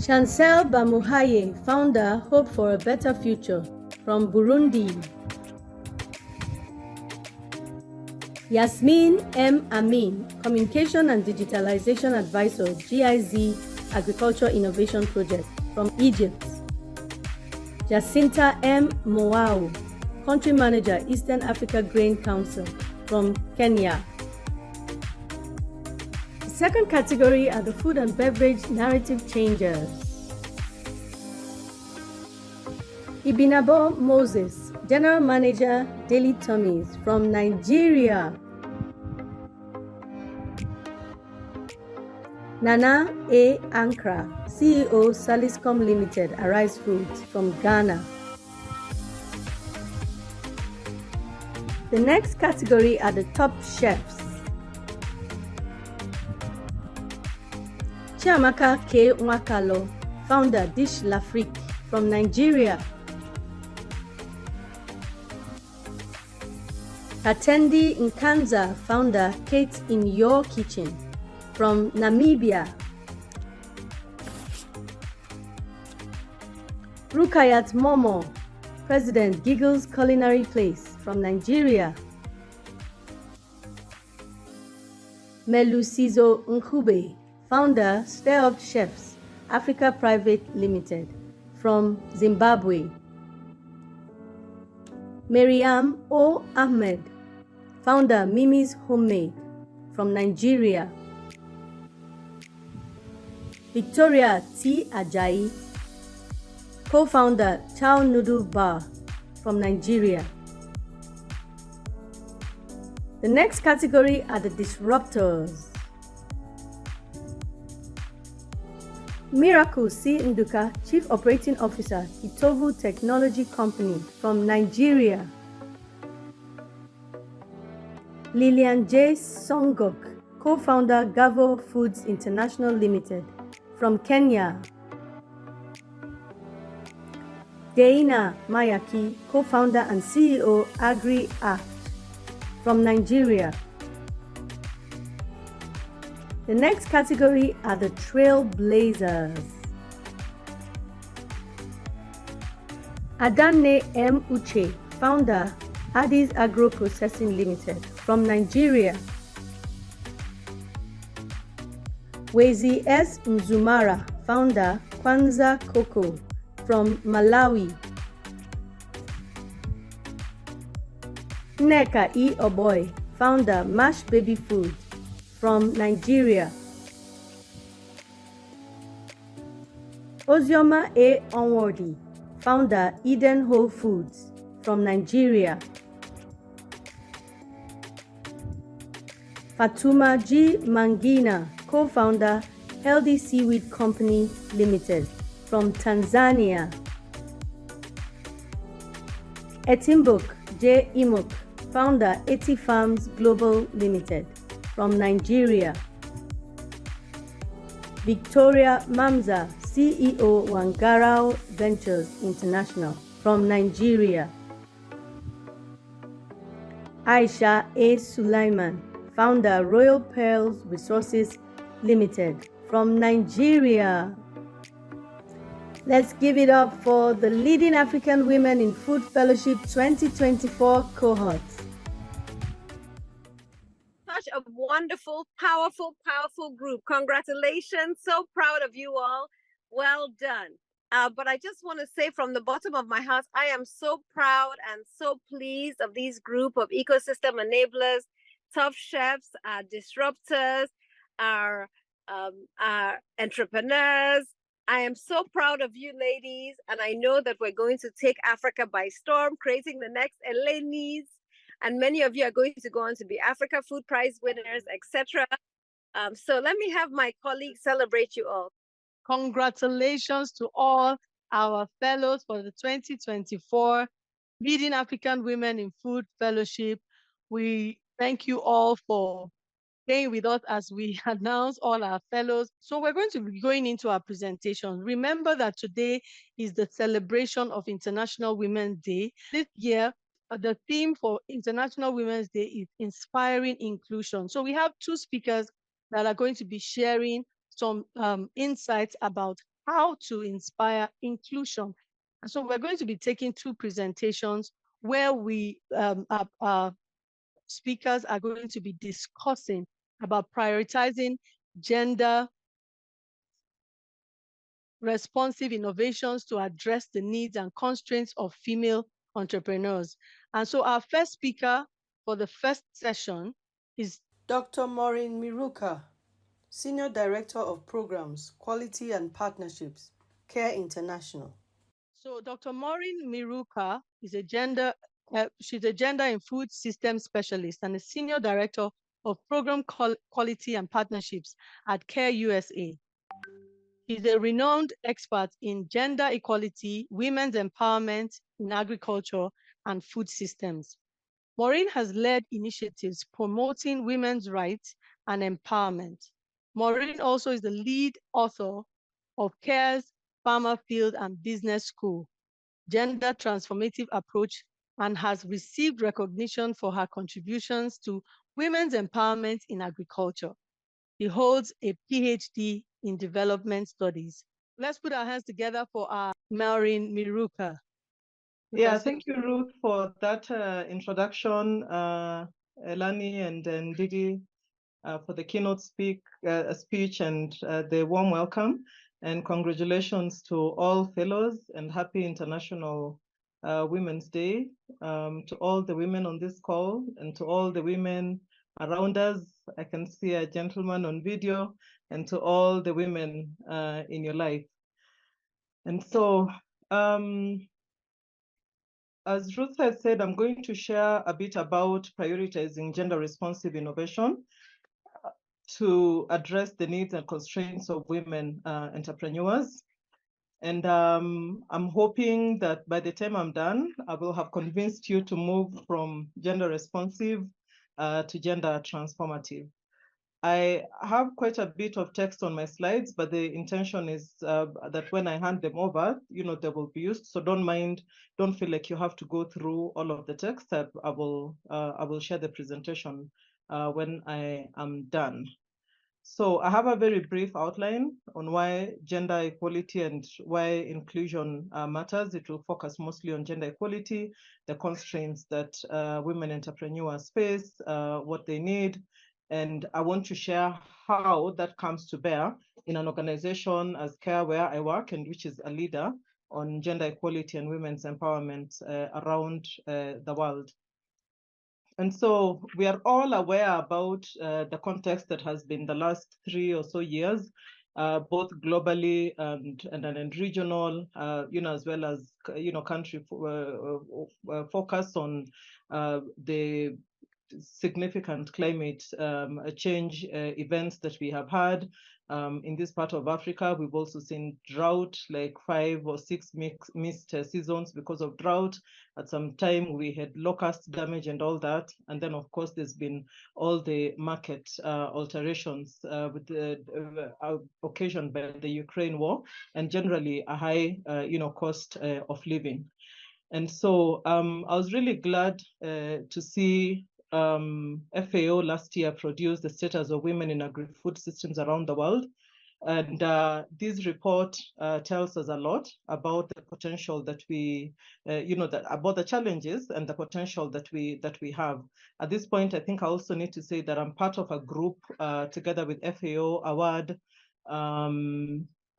Chancel Bamuhaye, Founder, Hope for a Better Future, from Burundi. Yasmin M. Amin, Communication and Digitalization Advisor, GIZ Agriculture Innovation Project, from Egypt. Jacinta M. Moau, Country Manager, Eastern Africa Grain Council, from Kenya. The second category are the food and beverage narrative changers. Ibinabo Moses, General Manager, Daily Tummies, from Nigeria. Nana A. Ankra, CEO, Saliscom Limited, Arise Foods, from Ghana. The next category are the top chefs. Chiamaka K. Nwakalo, Founder, Dish L'Afrique, from Nigeria. Katendi Nkanza, Founder, Kate in Your Kitchen, from Namibia. Rukayat Momo, President, Giggles Culinary Place, from Nigeria. Melusizo Nkube, Founder, Stir Up Chefs, Africa Private Limited, from Zimbabwe. Mariam O. Ahmed, Founder, Mimi's Homemade, from Nigeria. Victoria T. Ajayi, Co-founder, Chow Noodle Bar, from Nigeria. The next category are the disruptors. Miracle C. Nduka, Chief Operating Officer, Itovu Technology Company, from Nigeria. Lillian J. Songok, Co-founder, Gavo Foods International Limited, from Kenya. Deina Mayaki, Co-founder and CEO, Agri-Act, from Nigeria. The next category are the trailblazers. Adane M. Uche, Founder, Addis Agro Processing Limited, from Nigeria. Wezi S. Mzumara, Founder, Kwanza Cocoa, from Malawi. Nneka E. Oboy, Founder, Mash Baby Food, from Nigeria. Ozioma A. Onworthy, Founder, Eden Whole Foods, from Nigeria. Fatuma G. Mangina, Co-founder, Healthy Seaweed Company Limited, from Tanzania. Etimbuk J. Imuk, founder, Eti Farms Global Limited, from Nigeria. Victoria Mamza, CEO, Wangarao Ventures International, from Nigeria. Aisha A. Sulaiman, founder, Royal Pearls Resources Limited, from Nigeria. Let's give it up for the leading African Women in Food Fellowship 2024 cohort. Such a wonderful, powerful, powerful group. Congratulations. So proud of you all. Well done. But I just want to say from the bottom of my heart, I am so proud and so pleased of these group of ecosystem enablers, tough chefs, our disruptors, our entrepreneurs. I am so proud of you ladies, and I know that we're going to take Africa by storm, creating the next Elenis, and many of you are going to go on to be Africa Food Prize winners, etc. So let me have my colleagues celebrate you all. Congratulations to all our fellows for the 2024 Leading African Women in Food Fellowship. We thank you all for staying with us as we announce all our fellows. So we're going to be going into our presentation. Remember that today is the celebration of International Women's Day. This year, the theme for International Women's Day is inspiring inclusion. So we have two speakers that are going to be sharing some insights about how to inspire inclusion. So we're going to be taking two presentations where our speakers are going to be discussing about prioritizing gender responsive innovations to address the needs and constraints of female entrepreneurs. And so our first speaker for the first session is Dr. Maureen Miruka, Senior Director of Programs, Quality and Partnerships, CARE International. So Dr. Maureen Miruka is she's a gender and food systems specialist and a Senior Director of Program Quality and Partnerships at CARE USA. She's a renowned expert in gender equality, women's empowerment in agriculture and food systems. Maureen has led initiatives promoting women's rights and empowerment. Maureen also is the lead author of CARE's Farmer Field and Business School, Gender Transformative Approach, and has received recognition for her contributions to women's empowerment in agriculture. He holds a PhD in development studies. Let's put our hands together for our Maureen Miruka. Yeah, thank you, Ruth, for that introduction, Elani and Ndidi, for the keynote speech and the warm welcome. And congratulations to all fellows and happy International Women's Day to all the women on this call and to all the women around us. I can see a gentleman on video, and to all the women in your life. And so, as Ruth has said, I'm going to share a bit about prioritizing gender-responsive innovation to address the needs and constraints of women entrepreneurs. And I'm hoping that by the time I'm done, I will have convinced you to move from gender-responsive to gender transformative. I have quite a bit of text on my slides, but the intention is that when I hand them over, they will be used. So don't feel like you have to go through all of the text. I will share the presentation when I am done. So I have a very brief outline on why gender equality and why inclusion matters. It will focus mostly on gender equality, the constraints that women entrepreneurs face, what they need, and I want to share how that comes to bear in an organization as CARE, where I work, and which is a leader on gender equality and women's empowerment around the world. And so we are all aware about the context that has been the last 3 or so years, both globally and regional, as well as, country focus on the significant climate change events that we have had, in this part of Africa. We've also seen drought, like 5 or 6 missed seasons because of drought. At some time, we had locust damage and all that. And then, of course, there's been all the market alterations with the occasioned by the Ukraine war, and generally a high, cost of living. And so I was really glad to see FAO last year produced the status of women in agri-food systems around the world. And this report tells us a lot about the potential that we, about the challenges and the potential that we have. At this point, I think I also need to say that I'm part of a group together with FAO, AWAD,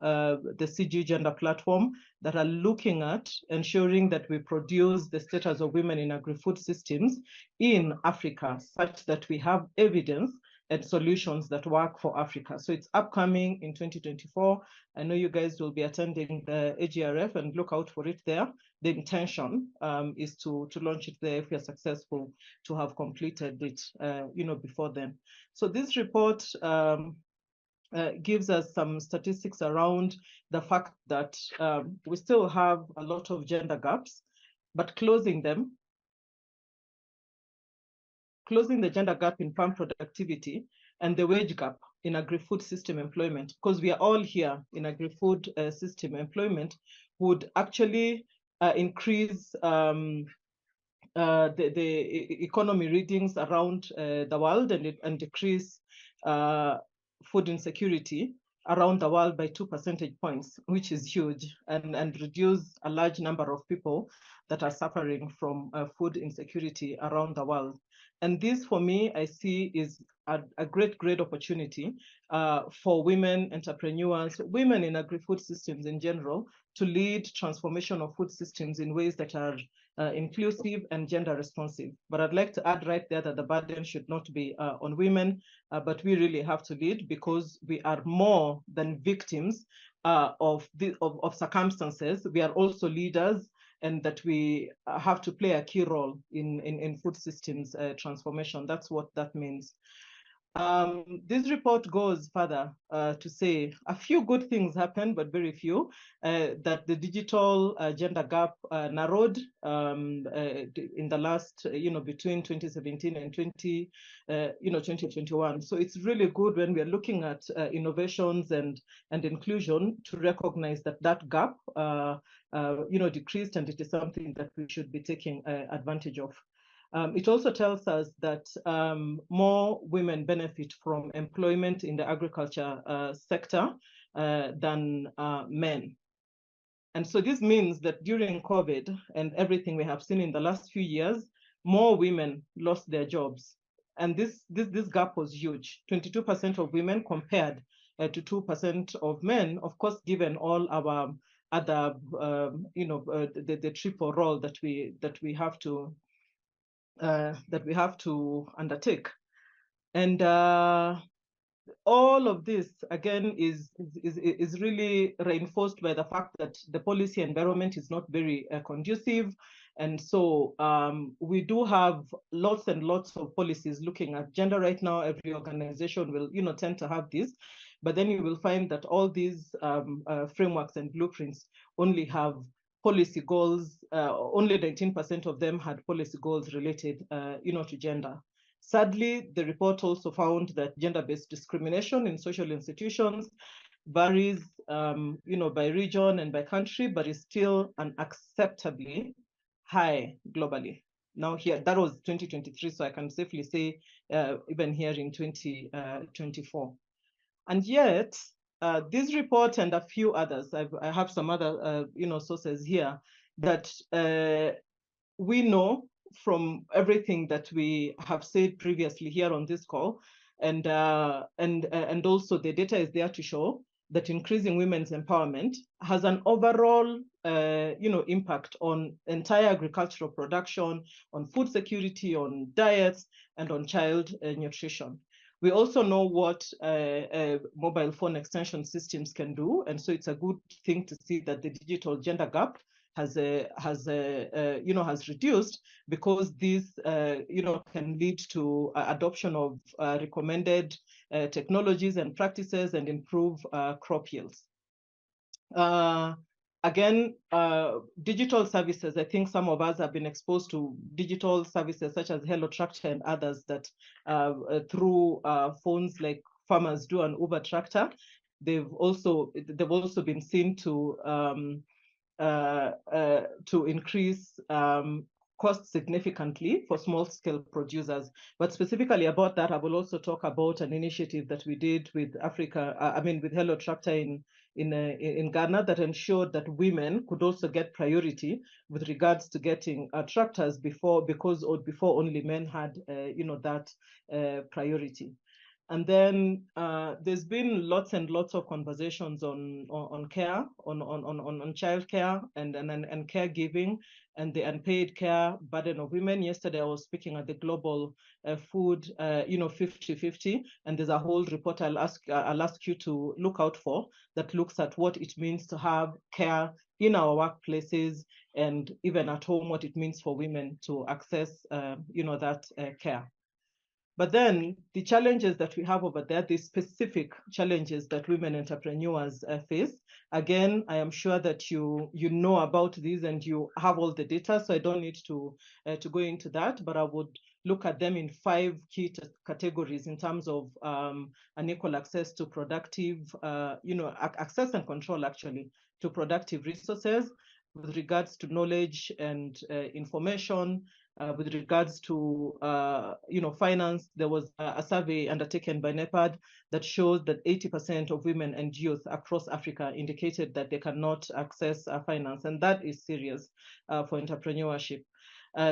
the CG Gender Platform, that are looking at ensuring that we produce the status of women in agri-food systems in Africa, such that we have evidence and solutions that work for Africa. So it's upcoming in 2024. I know you guys will be attending the AGRF, and look out for it there. The intention is to launch it there if we are successful, to have completed it before then. So this report gives us some statistics around the fact that we still have a lot of gender gaps, but closing the gender gap in farm productivity and the wage gap in agri-food system employment, because we are all here in agri-food system employment, would actually increase the economy readings around the world, and decrease food insecurity around the world by 2 percentage points, which is huge, and reduce a large number of people that are suffering from food insecurity around the world. And this, for me, I see is a great opportunity for women entrepreneurs, women in agri-food systems in general, to lead transformation of food systems in ways that are inclusive and gender responsive. But I'd like to add right there that the burden should not be on women, but we really have to lead, because we are more than victims of circumstances. We are also leaders, and that we have to play a key role in food systems transformation. That's what that means. This report goes further to say a few good things happened, but very few. That the digital gender gap narrowed in the last, between 2017 and 2021. So it's really good when we are looking at innovations and inclusion, to recognize that that gap, decreased, and it is something that we should be taking advantage of. It also tells us that more women benefit from employment in the agriculture sector than men. And so this means that during COVID and everything we have seen in the last few years, more women lost their jobs. And this gap was huge, 22% of women compared to 2% of men, of course, given all our other, the triple role that we have to undertake. And all of this, again, is really reinforced by the fact that the policy environment is not very conducive. And so we do have lots and lots of policies looking at gender right now. Every organization will, tend to have this. But then you will find that all these frameworks and blueprints only have policy goals. Only 19% of them had policy goals related, to gender. Sadly, the report also found that gender-based discrimination in social institutions varies, by region and by country, but is still unacceptably high globally. Now here, that was 2023, so I can safely say even here in 2024. And yet, this report and a few others, I have some other, sources here, that we know from everything that we have said previously here on this call, and also the data is there to show that increasing women's empowerment has an overall, impact on entire agricultural production, on food security, on diets, and on child nutrition. We also know what mobile phone extension systems can do, and so it's a good thing to see that the digital gender gap has reduced, because this can lead to adoption of recommended technologies and practices and improve crop yields. Again, digital services. I think some of us have been exposed to digital services such as Hello Tractor and others that through phones like farmers do on Uber Tractor. They've also been seen to increase costs significantly for small-scale producers. But specifically about that, I will also talk about an initiative that we did with with Hello Tractor in Ghana, that ensured that women could also get priority with regards to getting tractors before only men had that priority. And then there's been lots and lots of conversations on care, on childcare and caregiving, and the unpaid care burden of women. Yesterday, I was speaking at the Global Food 50-50, and there's a whole report I'll ask you to look out for that looks at what it means to have care in our workplaces and even at home, what it means for women to access that care. But then the challenges that we have over there, the specific challenges that women entrepreneurs face, again, I am sure that you know about these and you have all the data, so I don't need to go into that, but I would look at them in 5 key categories in terms of unequal access to productive, access and control actually to productive resources, with regards to knowledge and information. With regards to finance, there was a survey undertaken by NEPAD that shows that 80% of women and youth across Africa indicated that they cannot access finance, and that is serious for entrepreneurship.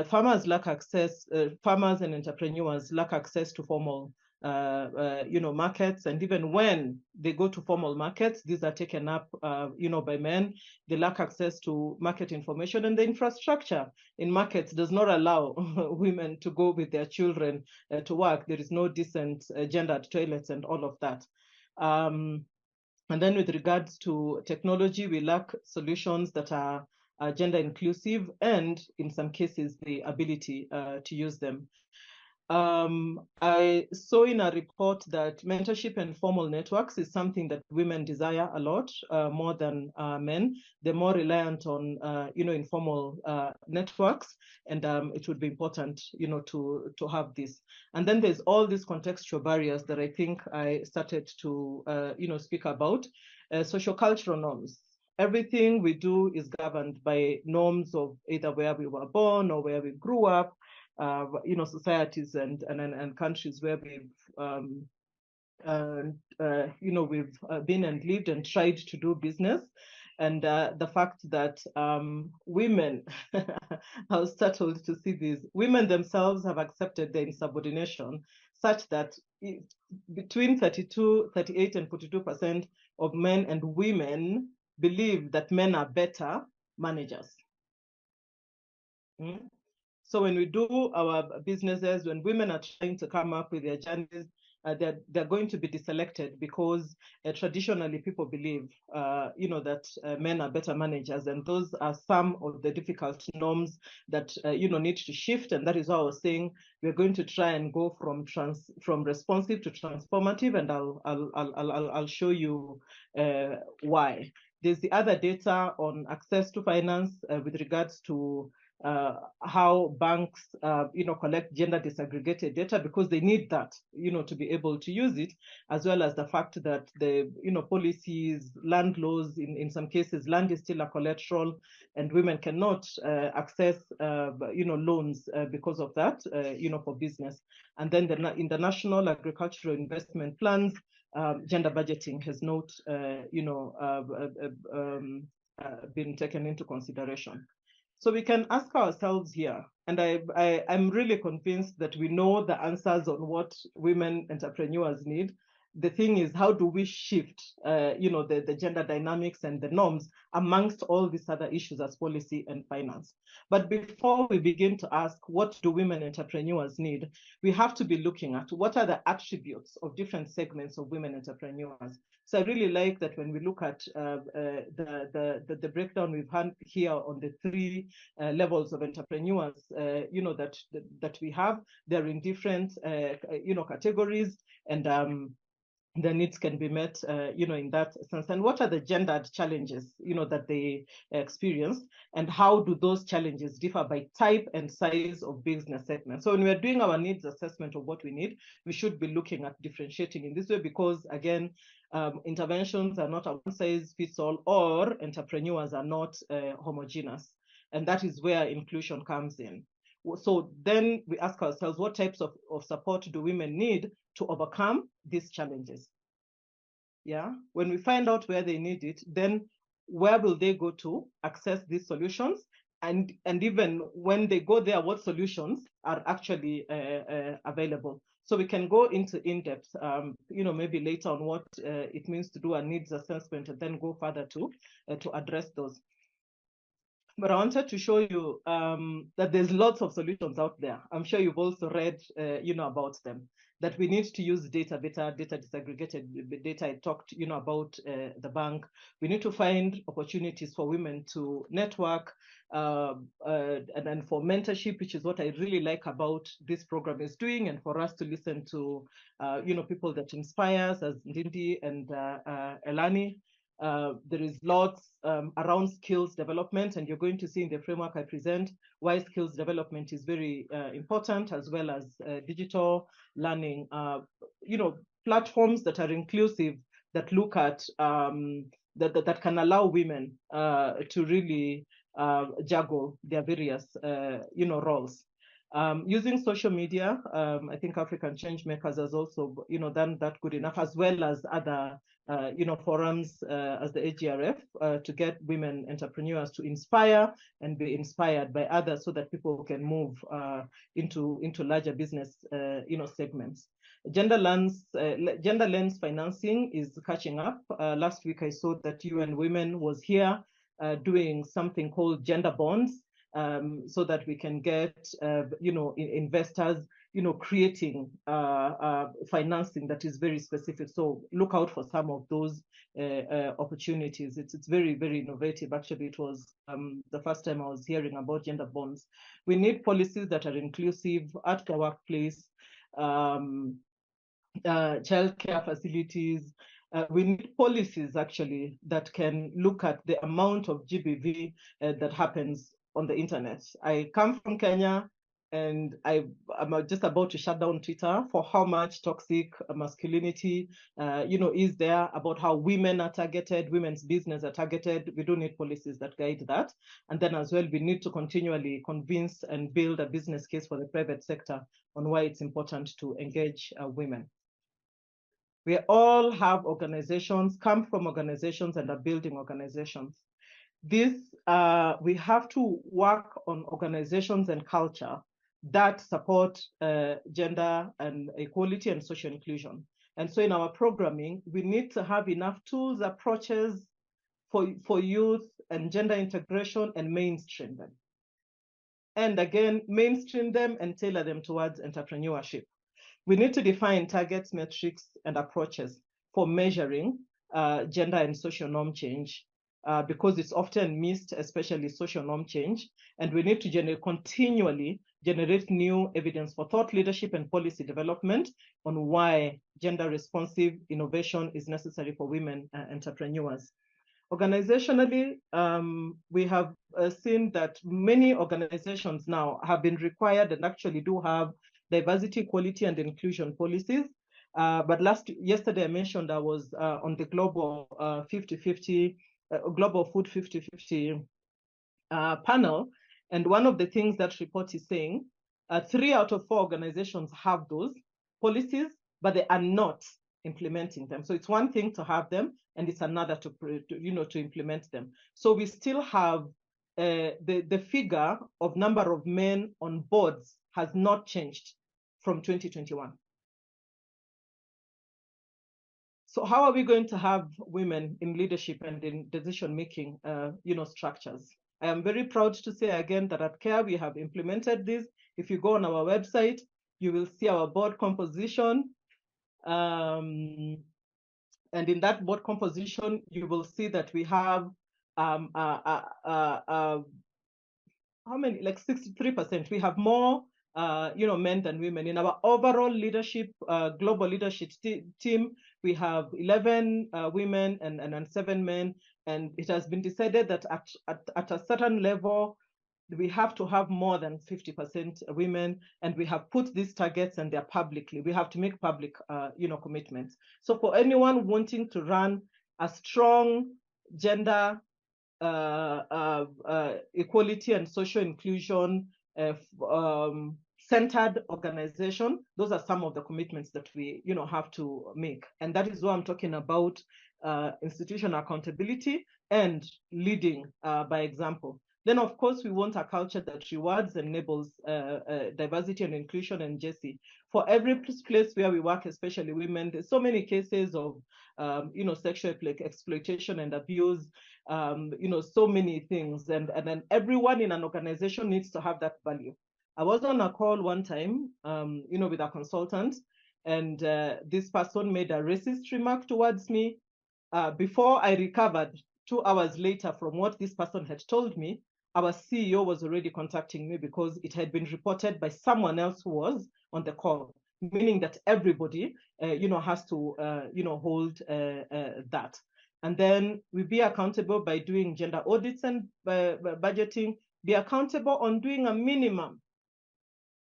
Farmers and entrepreneurs lack access to formal markets, and even when they go to formal markets, these are taken up by men. They lack access to market information, and the infrastructure in markets does not allow women to go with their children to work. There is no decent gendered toilets and all of that. And then with regards to technology, we lack solutions that are gender inclusive, and in some cases, the ability to use them. I saw in a report that mentorship and formal networks is something that women desire a lot, more than men. They're more reliant on, informal networks, and it would be important, to have this. And then there's all these contextual barriers that I think I started to, speak about. Sociocultural norms. Everything we do is governed by norms of either where we were born or where we grew up. Societies and countries where we've been and lived and tried to do business, and the fact that women, I was startled to see this, women themselves have accepted their insubordination, such that between 38 and 42% of men and women believe that men are better managers. So when we do our businesses, when women are trying to come up with their journeys, they're going to be deselected because traditionally people believe, that men are better managers, and those are some of the difficult norms that need to shift. And that is why I was saying we're going to try and go from responsive to transformative, and I'll show you why. There's the other data on access to finance with regards to how banks, collect gender disaggregated data, because they need that, to be able to use it, as well as the fact that the, policies, land laws, in some cases, land is still a collateral, and women cannot access, loans because of that, for business. And then in the national agricultural investment plans, gender budgeting has not, been taken into consideration. So we can ask ourselves here, and I'm really convinced that we know the answers on what women entrepreneurs need. the thing is, how do we shift, the gender dynamics and the norms amongst all these other issues as policy and finance? But before we begin to ask, what do women entrepreneurs need? We have to be looking at what are the attributes of different segments of women entrepreneurs. So I really like that when we look at the breakdown we've had here on the three levels of entrepreneurs, that we have, they're in different, categories, and their needs can be met, in that sense. And what are the gendered challenges, that they experience, and how do those challenges differ by type and size of business segment? So when we're doing our needs assessment of what we need, we should be looking at differentiating in this way, because again, interventions are not a one size fits all, or entrepreneurs are not homogeneous. And that is where inclusion comes in. So then we ask ourselves, what types of support do women need to overcome these challenges? Yeah, when we find out where they need it, then where will they go to access these solutions? And even when they go there, what solutions are actually available? So we can go into in-depth, maybe later on what it means to do a needs assessment, and then go further to address those. But I wanted to show you that there's lots of solutions out there. I'm sure you've also read, about them, that we need to use data better, data disaggregated data. I talked, about the bank. We need to find opportunities for women to network, and then for mentorship, which is what I really like about this program is doing, and for us to listen to, people that inspire us, as Ndidi and Elani. There is lots around skills development, and you're going to see in the framework I present why skills development is very important, as well as digital learning, platforms that are inclusive, that look at, that can allow women to really juggle their various, roles. Using social media, I think African Changemakers has also, done that good enough, as well as other, forums as the AGRF, to get women entrepreneurs to inspire and be inspired by others, so that people can move into larger business, segments. Gender lens financing is catching up. Last week, I saw that UN Women was here doing something called gender bonds, so that we can get, investors, creating financing that is very specific. So look out for some of those opportunities. It's very, very innovative. Actually, it was the first time I was hearing about gender bonds. We need policies that are inclusive at the workplace, childcare facilities. We need policies actually that can look at the amount of GBV that happens on the internet. I come from Kenya, and I'm just about to shut down Twitter for how much toxic masculinity, is there, about how women are targeted, women's business are targeted. We do need policies that guide that. And then as well, we need to continually convince and build a business case for the private sector on why it's important to engage women. We all have organizations, come from organizations, and are building organizations. We have to work on organizations and culture that support gender and equality and social inclusion. And so in our programming, we need to have enough tools, approaches for youth and gender integration, and mainstream them. And again, mainstream them and tailor them towards entrepreneurship. We need to define targets, metrics, and approaches for measuring gender and social norm change, because it's often missed, especially social norm change. And we need to continually generate new evidence for thought leadership and policy development on why gender responsive innovation is necessary for women entrepreneurs. Organizationally, we have seen that many organizations now have been required and actually do have diversity, equality, and inclusion policies. But yesterday I mentioned I was on the global 50-50, global food 50-50 panel. And one of the things that report is saying, 3 out of 4 organizations have those policies, but they are not implementing them. So it's one thing to have them, and it's another to implement them. So we still have the figure of number of men on boards has not changed from 2021. So how are we going to have women in leadership and in decision-making, structures? I am very proud to say again that at CARE, we have implemented this. If you go on our website, you will see our board composition. And in that board composition, you will see that we have how many, like 63%. We have more men than women. In our overall leadership, global leadership team, we have 11 women and 7 men. And it has been decided that at a certain level, we have to have more than 50% women, and we have put these targets, and they're publicly. We have to make public, commitments. So for anyone wanting to run a strong gender equality and social inclusion centered organization, those are some of the commitments that we have to make. And that is why I'm talking about institutional accountability and leading by example. Then, of course, we want a culture that rewards and enables diversity and inclusion. And Jesse, for every place where we work, especially women, there's so many cases of sexual exploitation and abuse, so many things. And then everyone in an organization needs to have that value. I was on a call one time, with a consultant, and this person made a racist remark towards me. Before I recovered, 2 hours later from what this person had told me, our CEO was already contacting me because it had been reported by someone else who was on the call, meaning that everybody, has to, hold that. And then we be accountable by doing gender audits and budgeting, be accountable on doing a minimum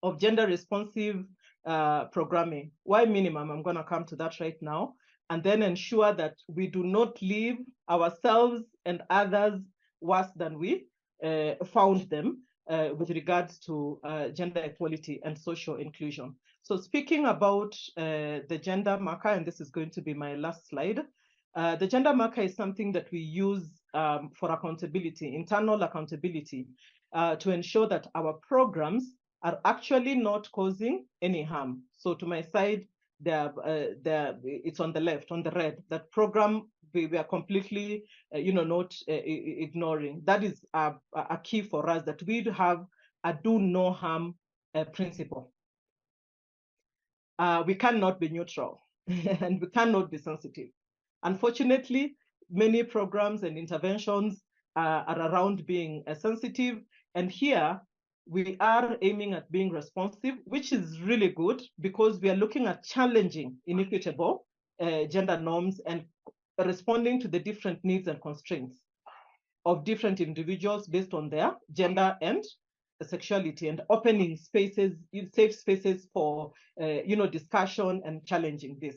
of gender responsive programming. Why minimum? I'm going to come to that right now. And then ensure that we do not leave ourselves and others worse than we found them with regards to gender equality and social inclusion. So speaking about the gender marker, and this is going to be my last slide, the gender marker is something that we use for accountability, internal accountability, to ensure that our programs are actually not causing any harm. So to my side, it's on the left, on the red, that program we are completely, not ignoring. That is a key for us, that we have a do no harm principle. We cannot be neutral and we cannot be sensitive. Unfortunately, many programs and interventions are around being sensitive. And here, we are aiming at being responsive, which is really good because we are looking at challenging inequitable gender norms and responding to the different needs and constraints of different individuals based on their gender and sexuality, and opening spaces, safe spaces for discussion and challenging this.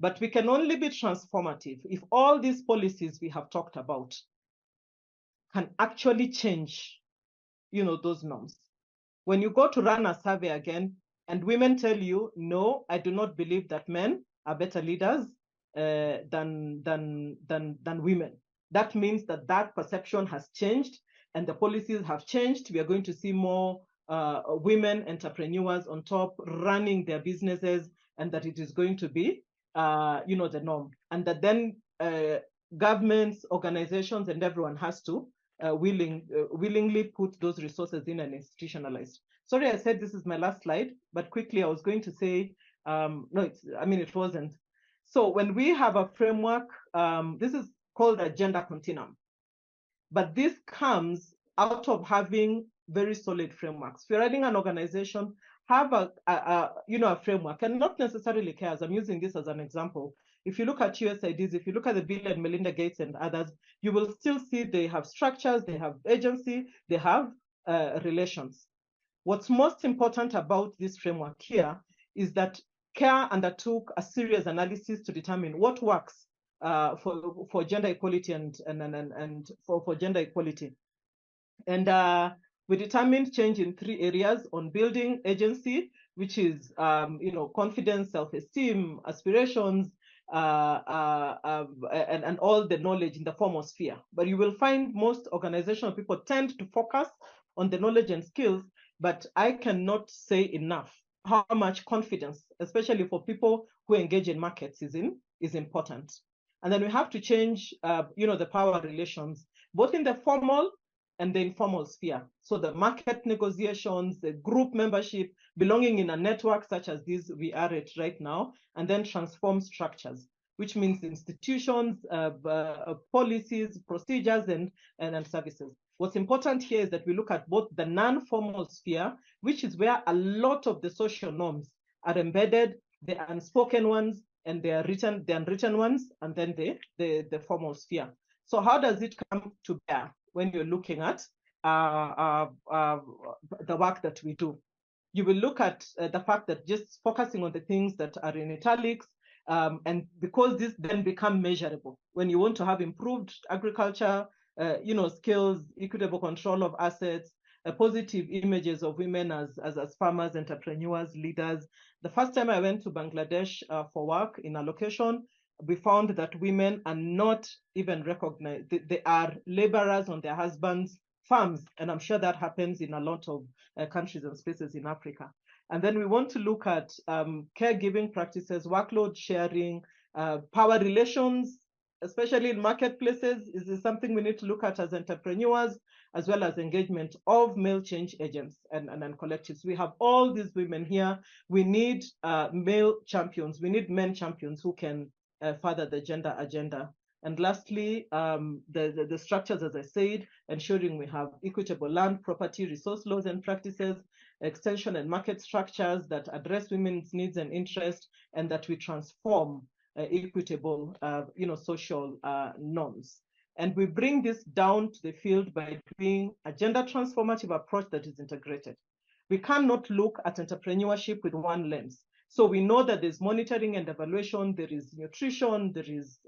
But we can only be transformative if all these policies we have talked about can actually change those norms. When you go to run a survey again, and women tell you, no, I do not believe that men are better leaders than women. That means that perception has changed and the policies have changed. We are going to see more women entrepreneurs on top running their businesses, and that it is going to be, the norm. And that then governments, organizations, and everyone has to willingly put those resources in and institutionalized. Sorry, I said this is my last slide, but quickly I was going to say, it wasn't. So when we have a framework, this is called a gender continuum, but this comes out of having very solid frameworks. If you're running an organization, have a framework, and not necessarily CARES. I'm using this as an example. If you look at USAIDs, if you look at the Bill and Melinda Gates and others, you will still see they have structures, they have agency, they have relations. What's most important about this framework here is that CARE undertook a serious analysis to determine what works for gender equality and for gender equality. And we determined change in 3 areas: on building agency, which is confidence, self-esteem, aspirations, and all the knowledge in the formal sphere. But you will find most organizational people tend to focus on the knowledge and skills, but I cannot say enough how much confidence, especially for people who engage in markets, is important. And then we have to change, the power relations, both in the formal and the informal sphere. So the market negotiations, the group membership, belonging in a network such as this we are at right now, and then transform structures, which means institutions, policies, procedures, and services. What's important here is that we look at both the non-formal sphere, which is where a lot of the social norms are embedded, the unspoken ones and the unwritten ones, and then the formal sphere. So how does it come to bear when you're looking at the work that we do? You will look at the fact that just focusing on the things that are in italics, and because this then become measurable, when you want to have improved agriculture, skills, equitable control of assets, positive images of women as farmers, entrepreneurs, leaders. The first time I went to Bangladesh for work in a location, we found that women are not even recognized. They are laborers on their husbands' farms, and I'm sure that happens in a lot of countries and spaces in Africa. And then we want to look at caregiving practices, workload sharing, power relations, especially in marketplaces. Is this something we need to look at as entrepreneurs, as well as engagement of male change agents and collectives? We have all these women here. We need male champions. We need men champions who can further the gender agenda. And lastly, the structures, as I said, ensuring we have equitable land, property, resource laws and practices, extension and market structures that address women's needs and interests, and that we transform equitable, social norms. And we bring this down to the field by doing a gender transformative approach that is integrated. We cannot look at entrepreneurship with one lens. So we know that there's monitoring and evaluation, there is nutrition, there is,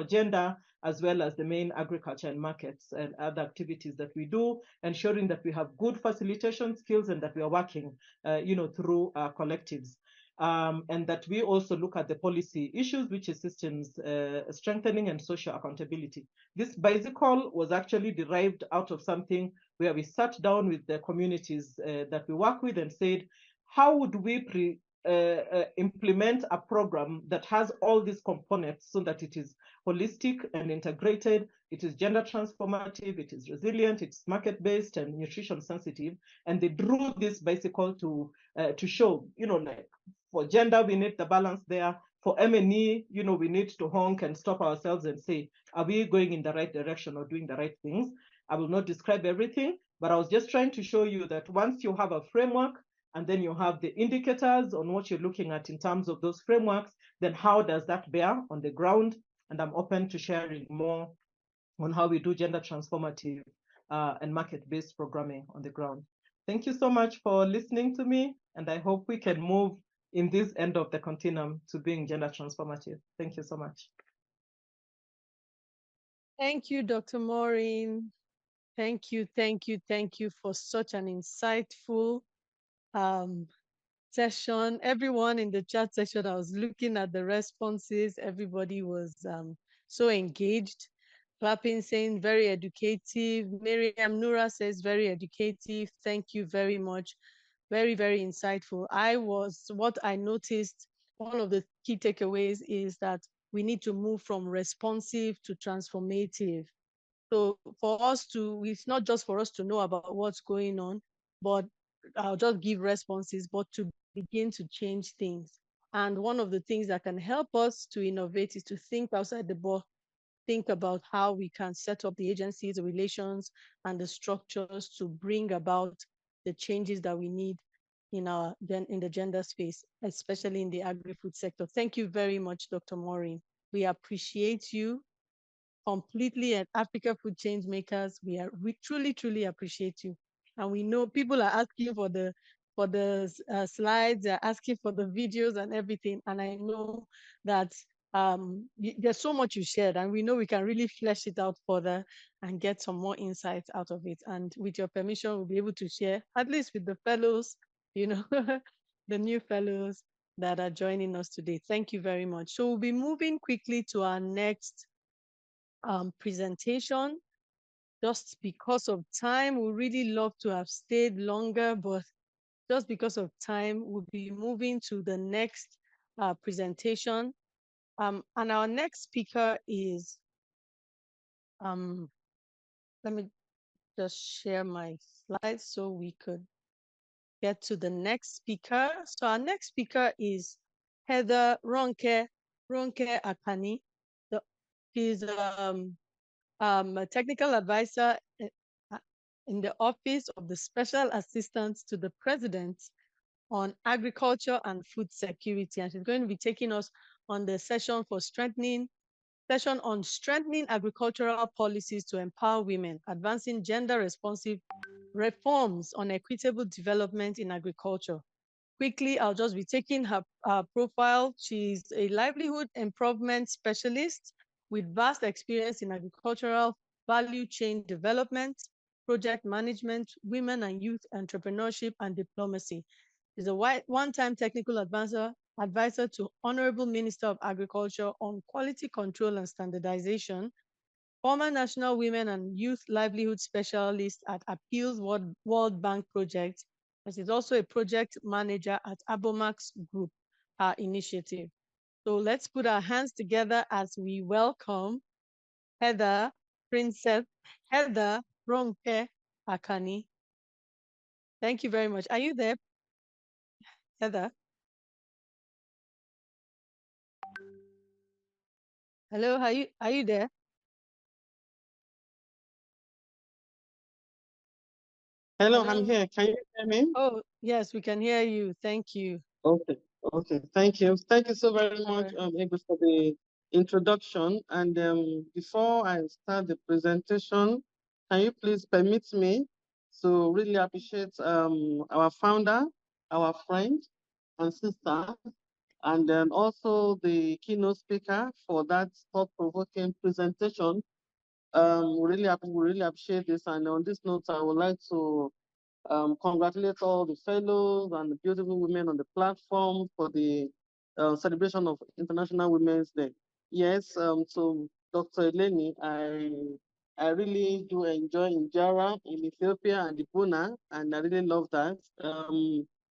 gender, as well as the main agriculture and markets and other activities that we do, ensuring that we have good facilitation skills and that we are working, through collectives. And that we also look at the policy issues, which is systems strengthening and social accountability. This bicycle was actually derived out of something where we sat down with the communities that we work with and said, how would we implement a program that has all these components so that it is holistic and integrated, it is gender transformative, it is resilient, it's market-based and nutrition sensitive. And they drew this bicycle to show, like for gender, we need the balance there. For M&E, we need to honk and stop ourselves and say, are we going in the right direction or doing the right things? I will not describe everything, but I was just trying to show you that once you have a framework, and then you have the indicators on what you're looking at in terms of those frameworks, then how does that bear on the ground? And I'm open to sharing more on how we do gender transformative and market-based programming on the ground. Thank you so much for listening to me, and I hope we can move in this end of the continuum to being gender transformative. Thank you so much. Thank you, Dr. Maureen. Thank you for such an insightful session. Everyone in the chat section, I was looking at the responses. Everybody was so engaged, clapping, saying very educative. Miriam Nura says very educative. Thank you very much. Very, very insightful. What I noticed, one of the key takeaways is that we need to move from responsive to transformative. So for us it's not just for us to know about what's going on, but I'll just give responses, but to begin to change things. And one of the things that can help us to innovate is to think outside the box, think about how we can set up the agencies, the relations, and the structures to bring about the changes that we need in the gender space, especially in the agri-food sector. Thank you very much, Dr. Maureen. We appreciate you completely at African Food Changemakers. We truly, truly appreciate you. And we know people are asking for the slides, they're asking for the videos and everything. And I know that there's so much you shared, and we know we can really flesh it out further and get some more insights out of it. And with your permission, we'll be able to share, at least with the fellows, the new fellows that are joining us today. Thank you very much. So we'll be moving quickly to our next presentation. Just because of time, we really love to have stayed longer, but just because of time, we'll be moving to the next presentation. And our next speaker is, let me just share my slides so we could get to the next speaker. So our next speaker is Heather Ronke Akani. She's a technical advisor in the Office of the Special Assistant to the President on Agriculture and Food Security. And she's going to be taking us on the session on strengthening agricultural policies to empower women, advancing gender-responsive reforms on equitable development in agriculture. Quickly, I'll just be taking her profile. She's a livelihood improvement specialist with vast experience in agricultural value chain development, project management, women and youth entrepreneurship, and diplomacy. She's a one-time technical advisor to Honorable Minister of Agriculture on quality control and standardization, former National Women and Youth Livelihood Specialist at Appeals World Bank Project, and she's also a project manager at Abomax Group initiative. So let's put our hands together as we welcome Heather, Princess Heather Ronke Akani. Thank you very much. Are you there, Heather? Hello, are you there? Hello, I'm here. Can you hear me? Oh, yes, we can hear you. Thank you. Okay, thank you. Thank you so very much, Egbe, for the introduction. And before I start the presentation, can you please permit me to really appreciate our founder, our friend and sister, and then also the keynote speaker for that thought-provoking presentation. We really appreciate this. And on this note, I would like to congratulate all the fellows and the beautiful women on the platform for the celebration of International Women's Day. Yes, so Dr. Eleni, I really do enjoy Injera in Ethiopia and Ibuna, and I really love that.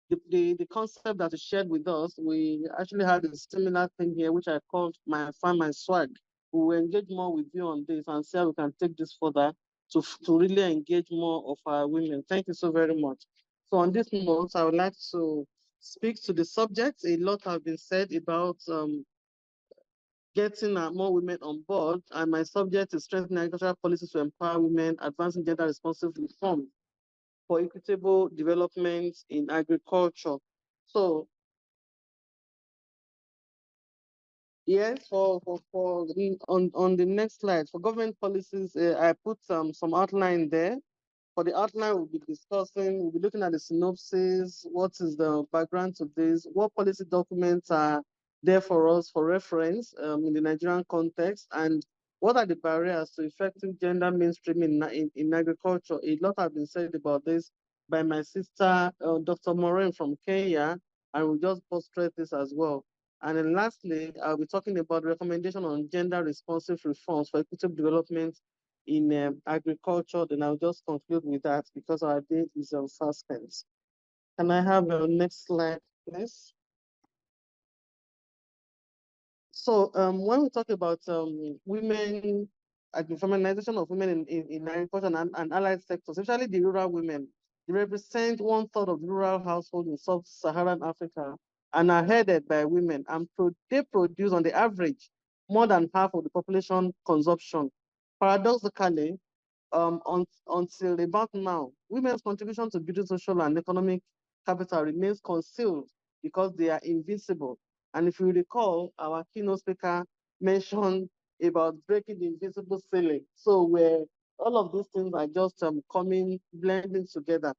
The concept that you shared with us, we actually had a similar thing here, which I called my farm and swag. We will engage more with you on this and see how we can take this further to really engage more of our women. Thank you so very much. So on this note, I would like to speak to the subject. A lot have been said about getting more women on board, and my subject is strengthening agricultural policies to empower women, advancing gender responsive reform for equitable development in agriculture. So yes, on the next slide, for government policies, I put some outline there. For the outline, we'll be looking at the synopsis, what is the background to this, what policy documents are there for us for reference in the Nigerian context, and what are the barriers to effective gender mainstreaming in agriculture. A lot have been said about this by my sister, Dr. Maureen from Kenya, and we'll just illustrate this as well. And then lastly, I'll be talking about recommendation on gender responsive reforms for equitable development in agriculture. Then I'll just conclude with that because our day is fast spent. Can I have the next slide, please? So when we talk about women, feminization of women in agriculture and allied sectors, especially the rural women, they represent 1/3 of the rural households in sub-Saharan Africa and are headed by women, and they produce on the average more than half of the population consumption. Paradoxically, until about now, women's contribution to building social and economic capital remains concealed because they are invisible. And if you recall, our keynote speaker mentioned about breaking the invisible ceiling. So where all of these things are just blending together.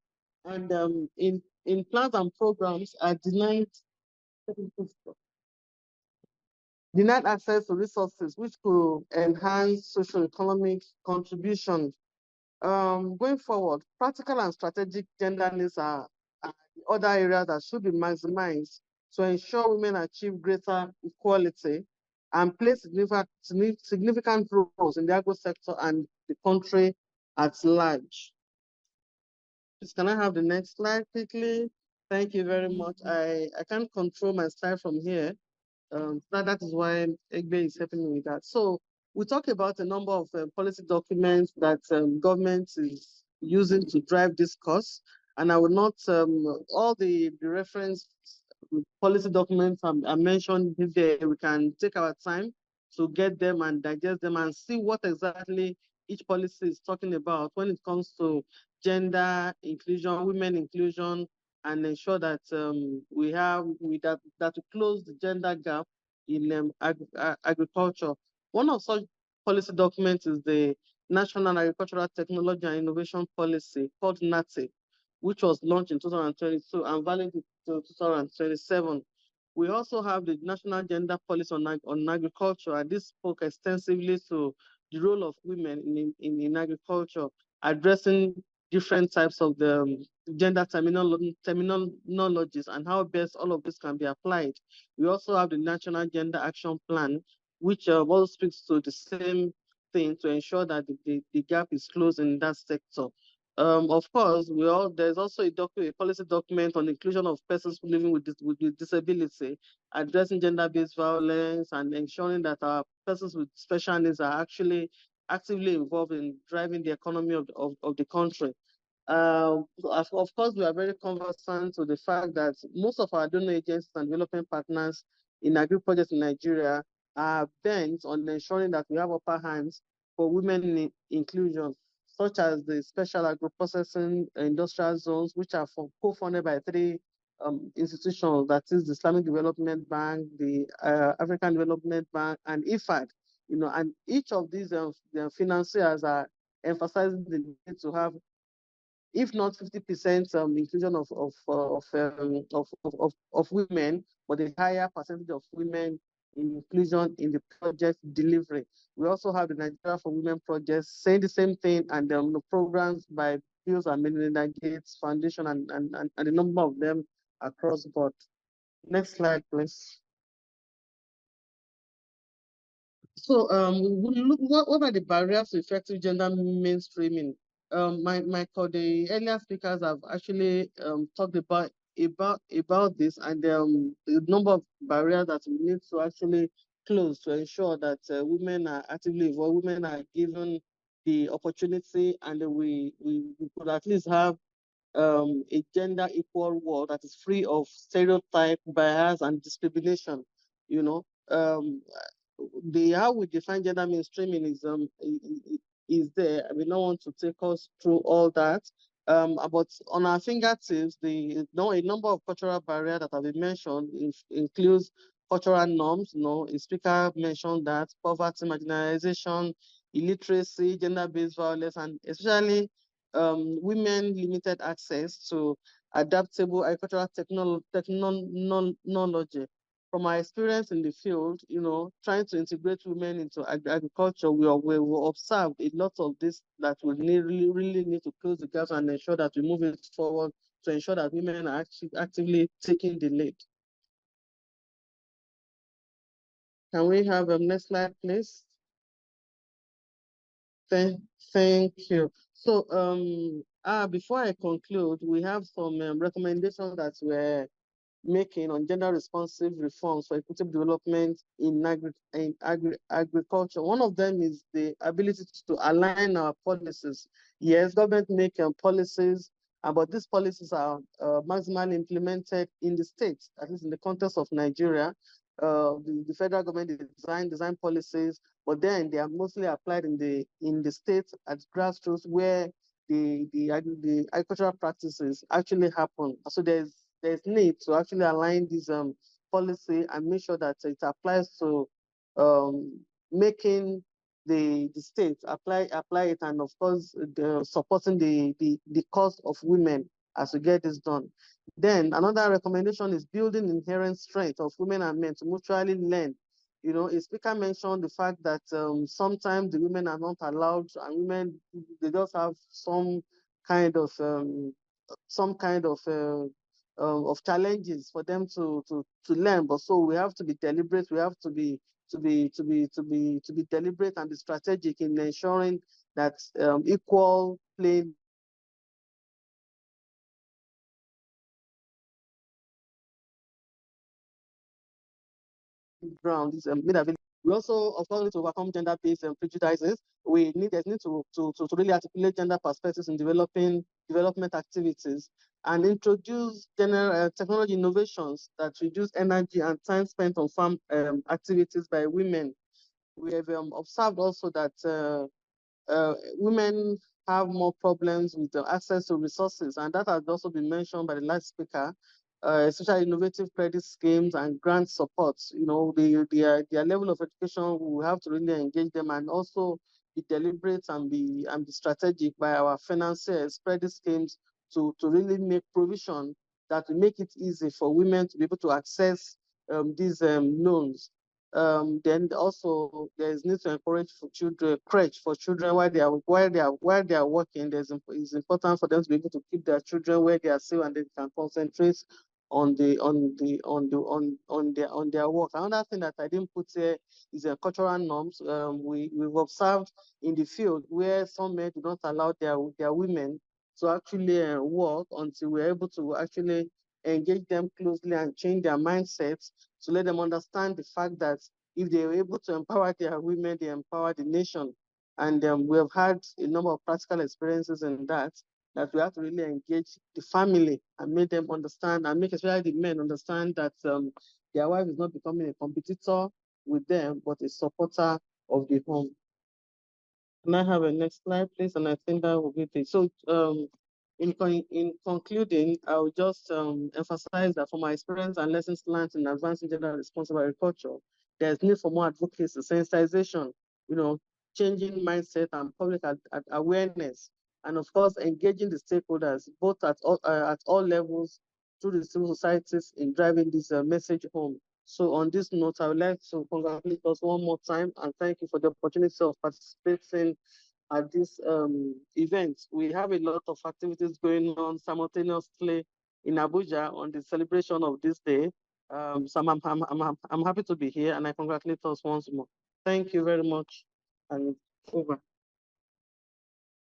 And in plans and programs are denied access to resources which could enhance social economic contribution. Going forward, practical and strategic gender needs are the other areas that should be maximized to ensure women achieve greater equality and play significant roles in the agro sector and the country at large. Please, can I have the next slide quickly? Thank you very much. I can't control my style from here. That is why Egbe is helping me with that. So we talk about a number of policy documents that government is using to drive this course. And I will not, all the reference policy documents I mentioned there, we can take our time to get them and digest them and see what exactly each policy is talking about when it comes to gender inclusion, women inclusion, and ensure that that we close the gender gap in agriculture. One of such policy documents is the National Agricultural Technology and Innovation Policy, called NATI, which was launched in 2022 and valid until 2027. We also have the National Gender Policy on Agriculture, and this spoke extensively to the role of women in agriculture, addressing different types of the gender terminologies and how best all of this can be applied. We also have the National Gender Action Plan, which also speaks to the same thing to ensure that the gap is closed in that sector. Of course, there's also a policy document on inclusion of persons living with disability, addressing gender-based violence and ensuring that our persons with special needs are actually actively involved in driving the economy of the country. Of course, we are very conversant with the fact that most of our donor agencies and development partners in agri-projects in Nigeria are bent on ensuring that we have upper hands for women in inclusion, such as the special agro-processing industrial zones, which are co-funded by three institutions, that is the Islamic Development Bank, the African Development Bank, and IFAD. And each of these financiers are emphasizing the need to have, if not 50% inclusion of women, but a higher percentage of women inclusion in the project delivery. We also have the Nigeria for Women project saying the same thing, and the programs by Bills and Melinda Gates Foundation and a number of them across board. Next slide, please. So what are the barriers to effective gender mainstreaming? The earlier speakers have actually talked about this, and the number of barriers that we need to actually close to ensure that women are actively involved, women are given the opportunity, and we could at least have a gender equal world that is free of stereotype, bias, and discrimination. How we define gender mainstreaming is there. We don't want to take us through all that. But on our fingertips, a number of cultural barriers that have been mentioned includes cultural norms. A speaker mentioned that poverty, marginalization, illiteracy, gender-based violence, and especially women limited access to adaptable agricultural technology. From my experience in the field, trying to integrate women into agriculture, we observed a lot of this that we really need to close the gaps and ensure that we move it forward to ensure that women are actually actively taking the lead. Can we have next slide, please? Thank you. So before I conclude, we have some recommendations that we're making on gender responsive reforms for equitable development in agriculture. One of them is the ability to align our policies. Yes, government make policies, but these policies are maximally implemented in the states, at least in the context of Nigeria. The federal government design policies, but then they are mostly applied in the states at grassroots where the agricultural practices actually happen. So there's need to actually align this policy and make sure that it applies to making the states apply it, and of course supporting the cause of women as we get this done. Then another recommendation is building inherent strength of women and men to mutually learn. A speaker mentioned the fact that sometimes the women are not allowed, and women, they just have some kind of challenges for them to learn. But so we have to be deliberate. We have to be deliberate and be strategic in ensuring that equal playing ground is made available. We also, of course, need to overcome gender-based prejudices. We need to really articulate gender perspectives in development activities and introduce general technology innovations that reduce energy and time spent on farm activities by women. We have observed also that women have more problems with access to resources, and that has also been mentioned by the last speaker, especially innovative credit schemes and grant supports. You know, their level of education, we have to really engage them and also be deliberate and be strategic by our financiers, credit schemes to really make provision that will make it easy for women to be able to access these loans. Then also there is need to encourage for children crèche for children while they are working. It's important for them to be able to keep their children where they are safe and they can concentrate on their work. Another thing that I didn't put here is cultural norms. We've observed in the field where some men do not allow their women to actually work until we're able to actually engage them closely and change their mindsets to let them understand the fact that if they are able to empower their women, they empower the nation. And we have had a number of practical experiences in that we have to really engage the family and make them understand and make especially the men understand that their wife is not becoming a competitor with them, but a supporter of the home. Can I have a next slide, please? And I think that will be it. So in concluding, I will just emphasize that from my experience and lessons learned in advancing gender responsible agriculture, there's need for more advocacy, sensitization, you know, changing mindset and public awareness, and of course, engaging the stakeholders, both at all levels through the civil societies in driving this message home. So on this note, I would like to congratulate us one more time and thank you for the opportunity of participating at this event. We have a lot of activities going on simultaneously in Abuja on the celebration of this day. So I'm happy to be here and I congratulate us once more. Thank you very much and over.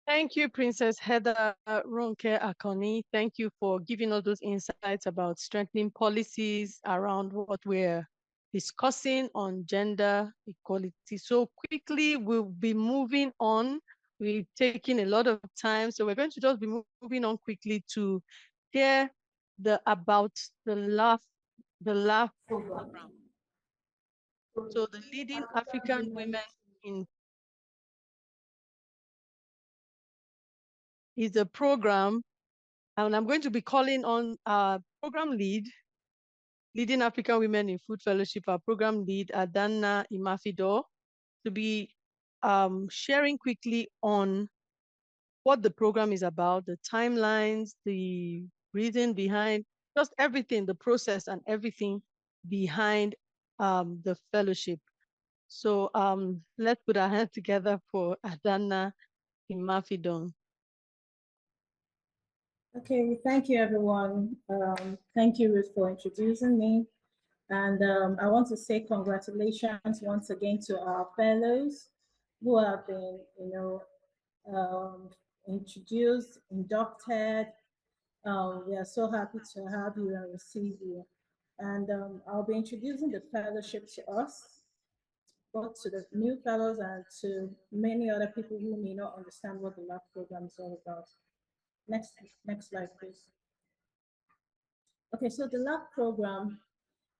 Thank you, Princess Heather Ronke Akoni. Thank you for giving us those insights about strengthening policies around what we're discussing on gender equality. So quickly, we'll be moving on. We're taking a lot of time, so we're going to just be moving on quickly to hear about the LAWFF program. So the leading African women in is a program, and I'm going to be calling on our program lead, Leading African Women in Food Fellowship, our program lead, Adanna Imafido, to be sharing quickly on what the program is about, the timelines, the reason behind, just everything, the process and everything behind the fellowship. So let's put our hands together for Adanna Imafido. Okay, thank you, everyone. Thank you, Ruth, for introducing me. And I want to say congratulations once again to our fellows who have been, introduced, inducted. We are so happy to have you and receive you. And I'll be introducing the fellowship to us, both to the new fellows and to many other people who may not understand what the LAWFF program is all about. Next slide, please. Okay, so the LAWFF program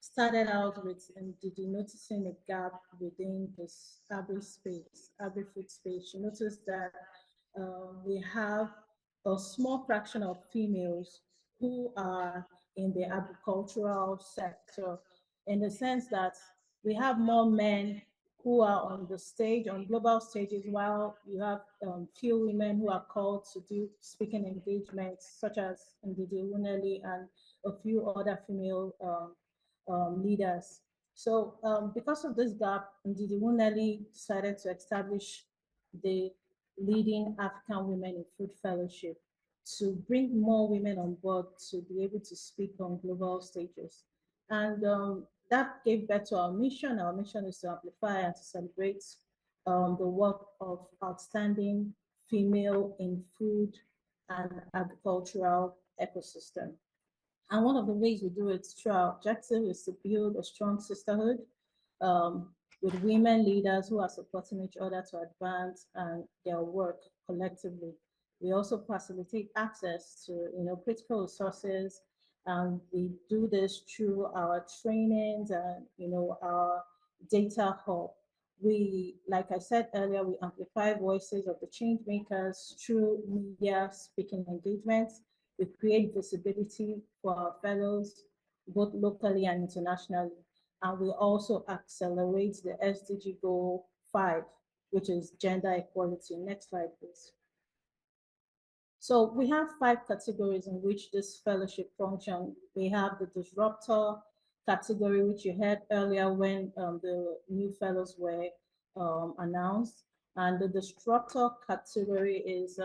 started out with Ndidi noticing a gap within this agri-food space. She noticed that we have a small fraction of females who are in the agricultural sector, in the sense that we have more men who are on the stage, on global stages, while you have few women who are called to do speaking engagements, such as Ndidi Nwuneli and a few other female leaders. So because of this gap, Ndidi Nwuneli decided to establish the Leading African Women in Food Fellowship to bring more women on board to be able to speak on global stages. And that gave birth to our mission. Our mission is to amplify and to celebrate the work of outstanding female in food and agricultural ecosystem. And one of the ways we do it through our objective is to build a strong sisterhood with women leaders who are supporting each other to advance and their work collectively. We also facilitate access to critical resources, and we do this through our trainings and our data hub. We, like I said earlier, we amplify voices of the change makers through media speaking engagements. We create visibility for our fellows, both locally and internationally. And we also accelerate the SDG goal 5, which is gender equality. Next slide, please. So we have 5 categories in which this fellowship function. We have the disruptor category, which you heard earlier when the new fellows were announced. And the disruptor category is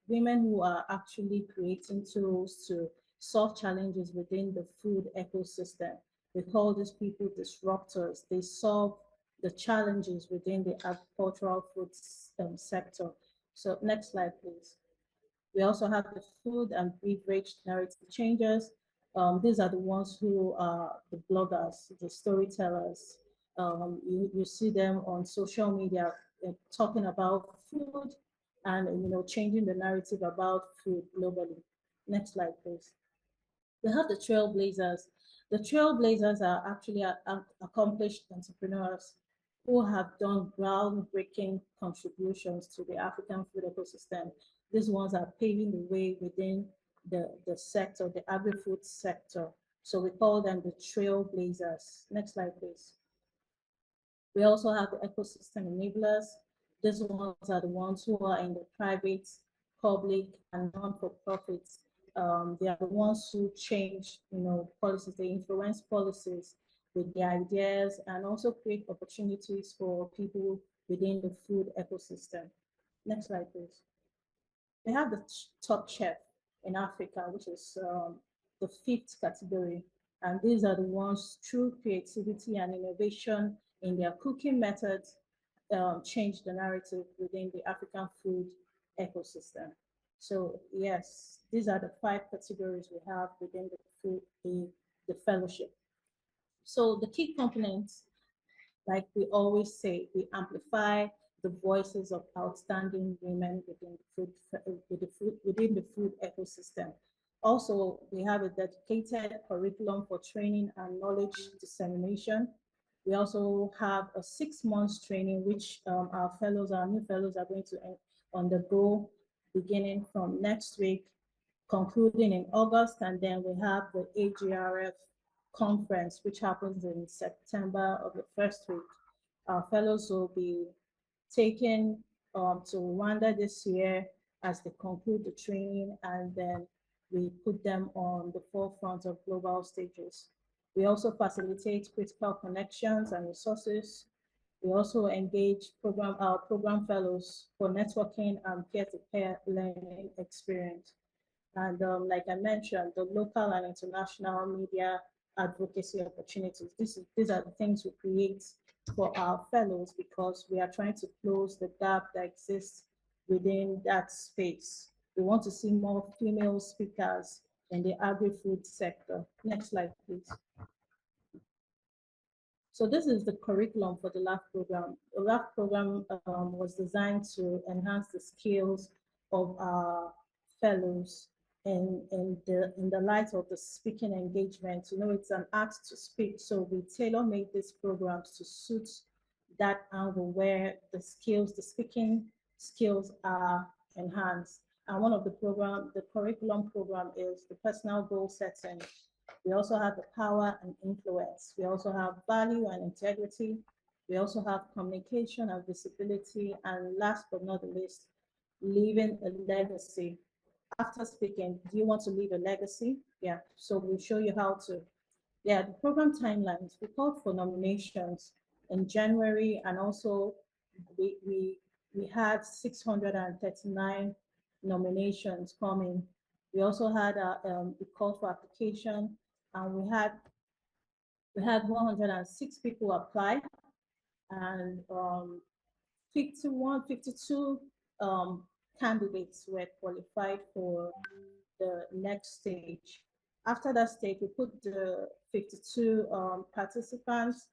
women who are actually creating tools to solve challenges within the food ecosystem. We call these people disruptors. They solve the challenges within the agricultural food sector. So next slide, please. We also have the food and beverage narrative changers. These are the ones who are the bloggers, the storytellers. You see them on social media talking about food and changing the narrative about food globally. Next slide, please. We have the trailblazers. The trailblazers are actually accomplished entrepreneurs who have done groundbreaking contributions to the African food ecosystem. These ones are paving the way within the sector, the agri-food sector. So we call them the trailblazers. Next slide, please. We also have the ecosystem enablers. These ones are the ones who are in the private, public, and non-for-profits. They are the ones who change, policies. They influence policies with their ideas and also create opportunities for people within the food ecosystem. Next slide, please. We have the top chef in Africa, which is the 5th category. And these are the ones through creativity and innovation in their cooking methods change the narrative within the African food ecosystem. So yes, these are the 5 categories we have within the fellowship. So the key components, like we always say, we amplify the voices of outstanding women within the food ecosystem. Also, we have a dedicated curriculum for training and knowledge dissemination. We also have a 6-month training, which our new fellows are going to undergo beginning from next week, concluding in August. And then we have the AGRF conference, which happens in September of the first week. Our fellows will be taken to Rwanda this year as they conclude the training, and then we put them on the forefront of global stages. We also facilitate critical connections and resources. We also engage our program fellows for networking and peer-to-peer learning experience. And like I mentioned, the local and international media advocacy opportunities. These are the things we create for our fellows because we are trying to close the gap that exists within that space. We want to see more female speakers in the agri-food sector. Next slide, please. So this is the curriculum for the LAWFF program. The LAWFF program was designed to enhance the skills of our fellows in the light of the speaking engagement. It's an art to speak, so we tailor-made these programs to suit that angle where the speaking skills are enhanced. And one of the curriculum program is the personal goal setting. We also have the power and influence. We also have value and integrity. We also have communication and visibility. And last but not the least, leaving a legacy. After speaking, do you want to leave a legacy? Yeah, so we'll show you how to. Yeah, the program timelines, we called for nominations in January, and also we had 639 nominations coming. We also had a call for application, and we had 106 people apply, and 52 candidates were qualified for the next stage. After that stage, we put the 52 participants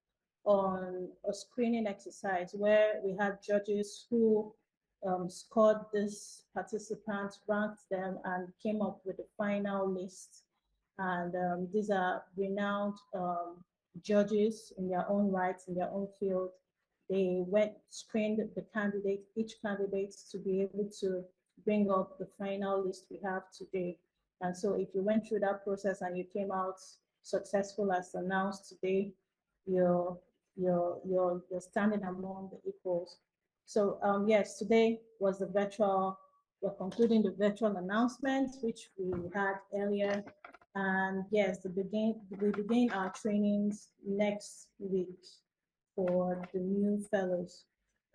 on a screening exercise where we had judges who scored these participants, ranked them, and came up with a final list. And these are renowned judges in their own rights, in their own field. They screened the candidate, each candidate, to be able to bring up the final list we have today. And so if you went through that process and you came out successful as announced today, you're standing among the equals. So yes, today was the virtual, we're concluding the virtual announcement, which we had earlier. And yes, we begin our trainings next week for the new fellows.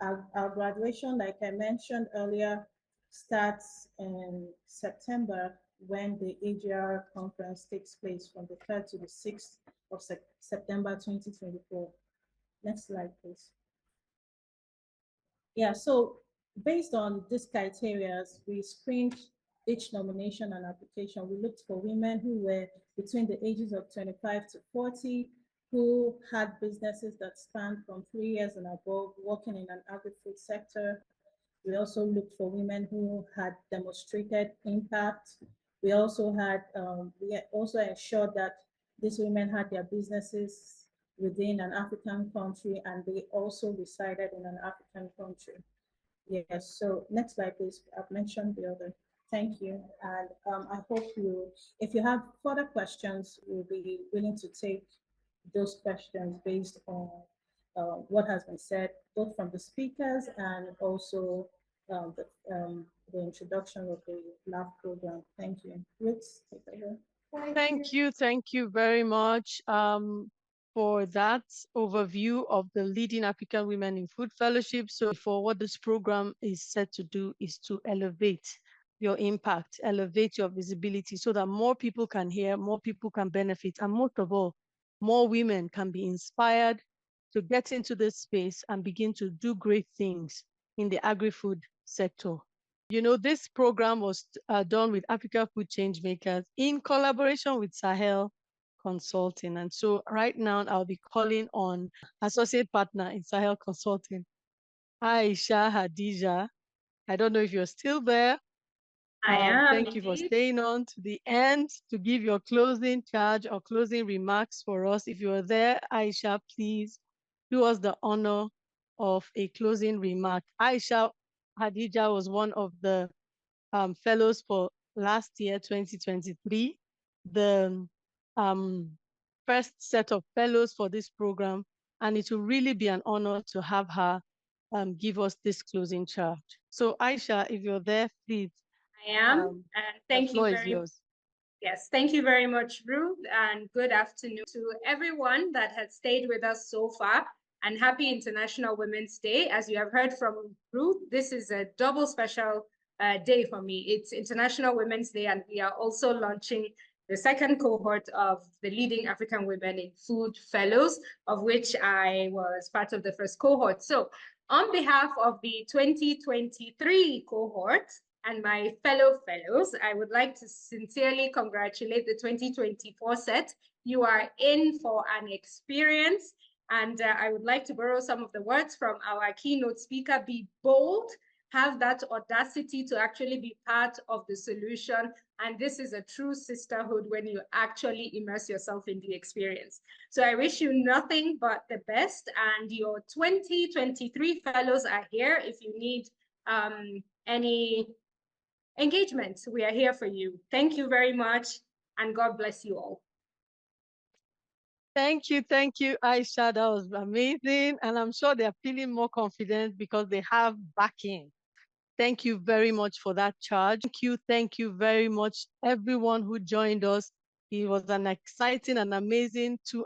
Our graduation, like I mentioned earlier, starts in September when the AGR conference takes place from the 3rd to the 6th of September 2024. Next slide, please. Yeah, so based on these criteria, we screened each nomination and application. We looked for women who were between the ages of 25 to 40, who had businesses that spanned from 3 years and above, working in an agri-food sector. We also looked for women who had demonstrated impact. We also ensured that these women had their businesses within an African country and they also resided in an African country. Yes, so next slide, please. I've mentioned the other. Thank you. And I hope if you have further questions, we'll be willing to take those questions based on what has been said, both from the speakers and also the introduction of the LAWFF program. Thank you. Ruth, take over. Thank you very much for that overview of the Leading African Women in Food Fellowship. So for what this program is set to do is to elevate your impact, elevate your visibility so that more people can hear, more people can benefit, and most of all, more women can be inspired to get into this space and begin to do great things in the agri-food sector. You know, this program was done with African Food Changemakers in collaboration with Sahel Consulting. And so right now I'll be calling on associate partner in Sahel Consulting, Aisha Hadija. I don't know if you're still there. I am. Thank you for staying on to the end to give your closing charge or closing remarks for us. If you are there, Aisha, please do us the honor of a closing remark. Aisha Hadija was one of the fellows for last year, 2023, the first set of fellows for this program, and it will really be an honor to have her give us this closing charge. So Aisha, if you're there, please. I am, and thank you very much. Yes, thank you very much, Ruth, and good afternoon to everyone that has stayed with us so far, and happy International Women's Day. As you have heard from Ruth, this is a double special day for me. It's International Women's Day, and we are also launching the second cohort of the Leading African Women in Food Fellows, of which I was part of the first cohort. So on behalf of the 2023 cohort and my fellow fellows, I would like to sincerely congratulate the 2024 set. You are in for an experience, and I would like to borrow some of the words from our keynote speaker: be bold, have that audacity to actually be part of the solution. And this is a true sisterhood when you actually immerse yourself in the experience. So I wish you nothing but the best. And your 2023 fellows are here. If you need any engagement, we are here for you. Thank you very much, and God bless you all. Thank you, Aisha. That was amazing. And I'm sure they're feeling more confident because they have backing. Thank you very much for that charge. Thank you very much, everyone who joined us. It was an exciting and amazing 2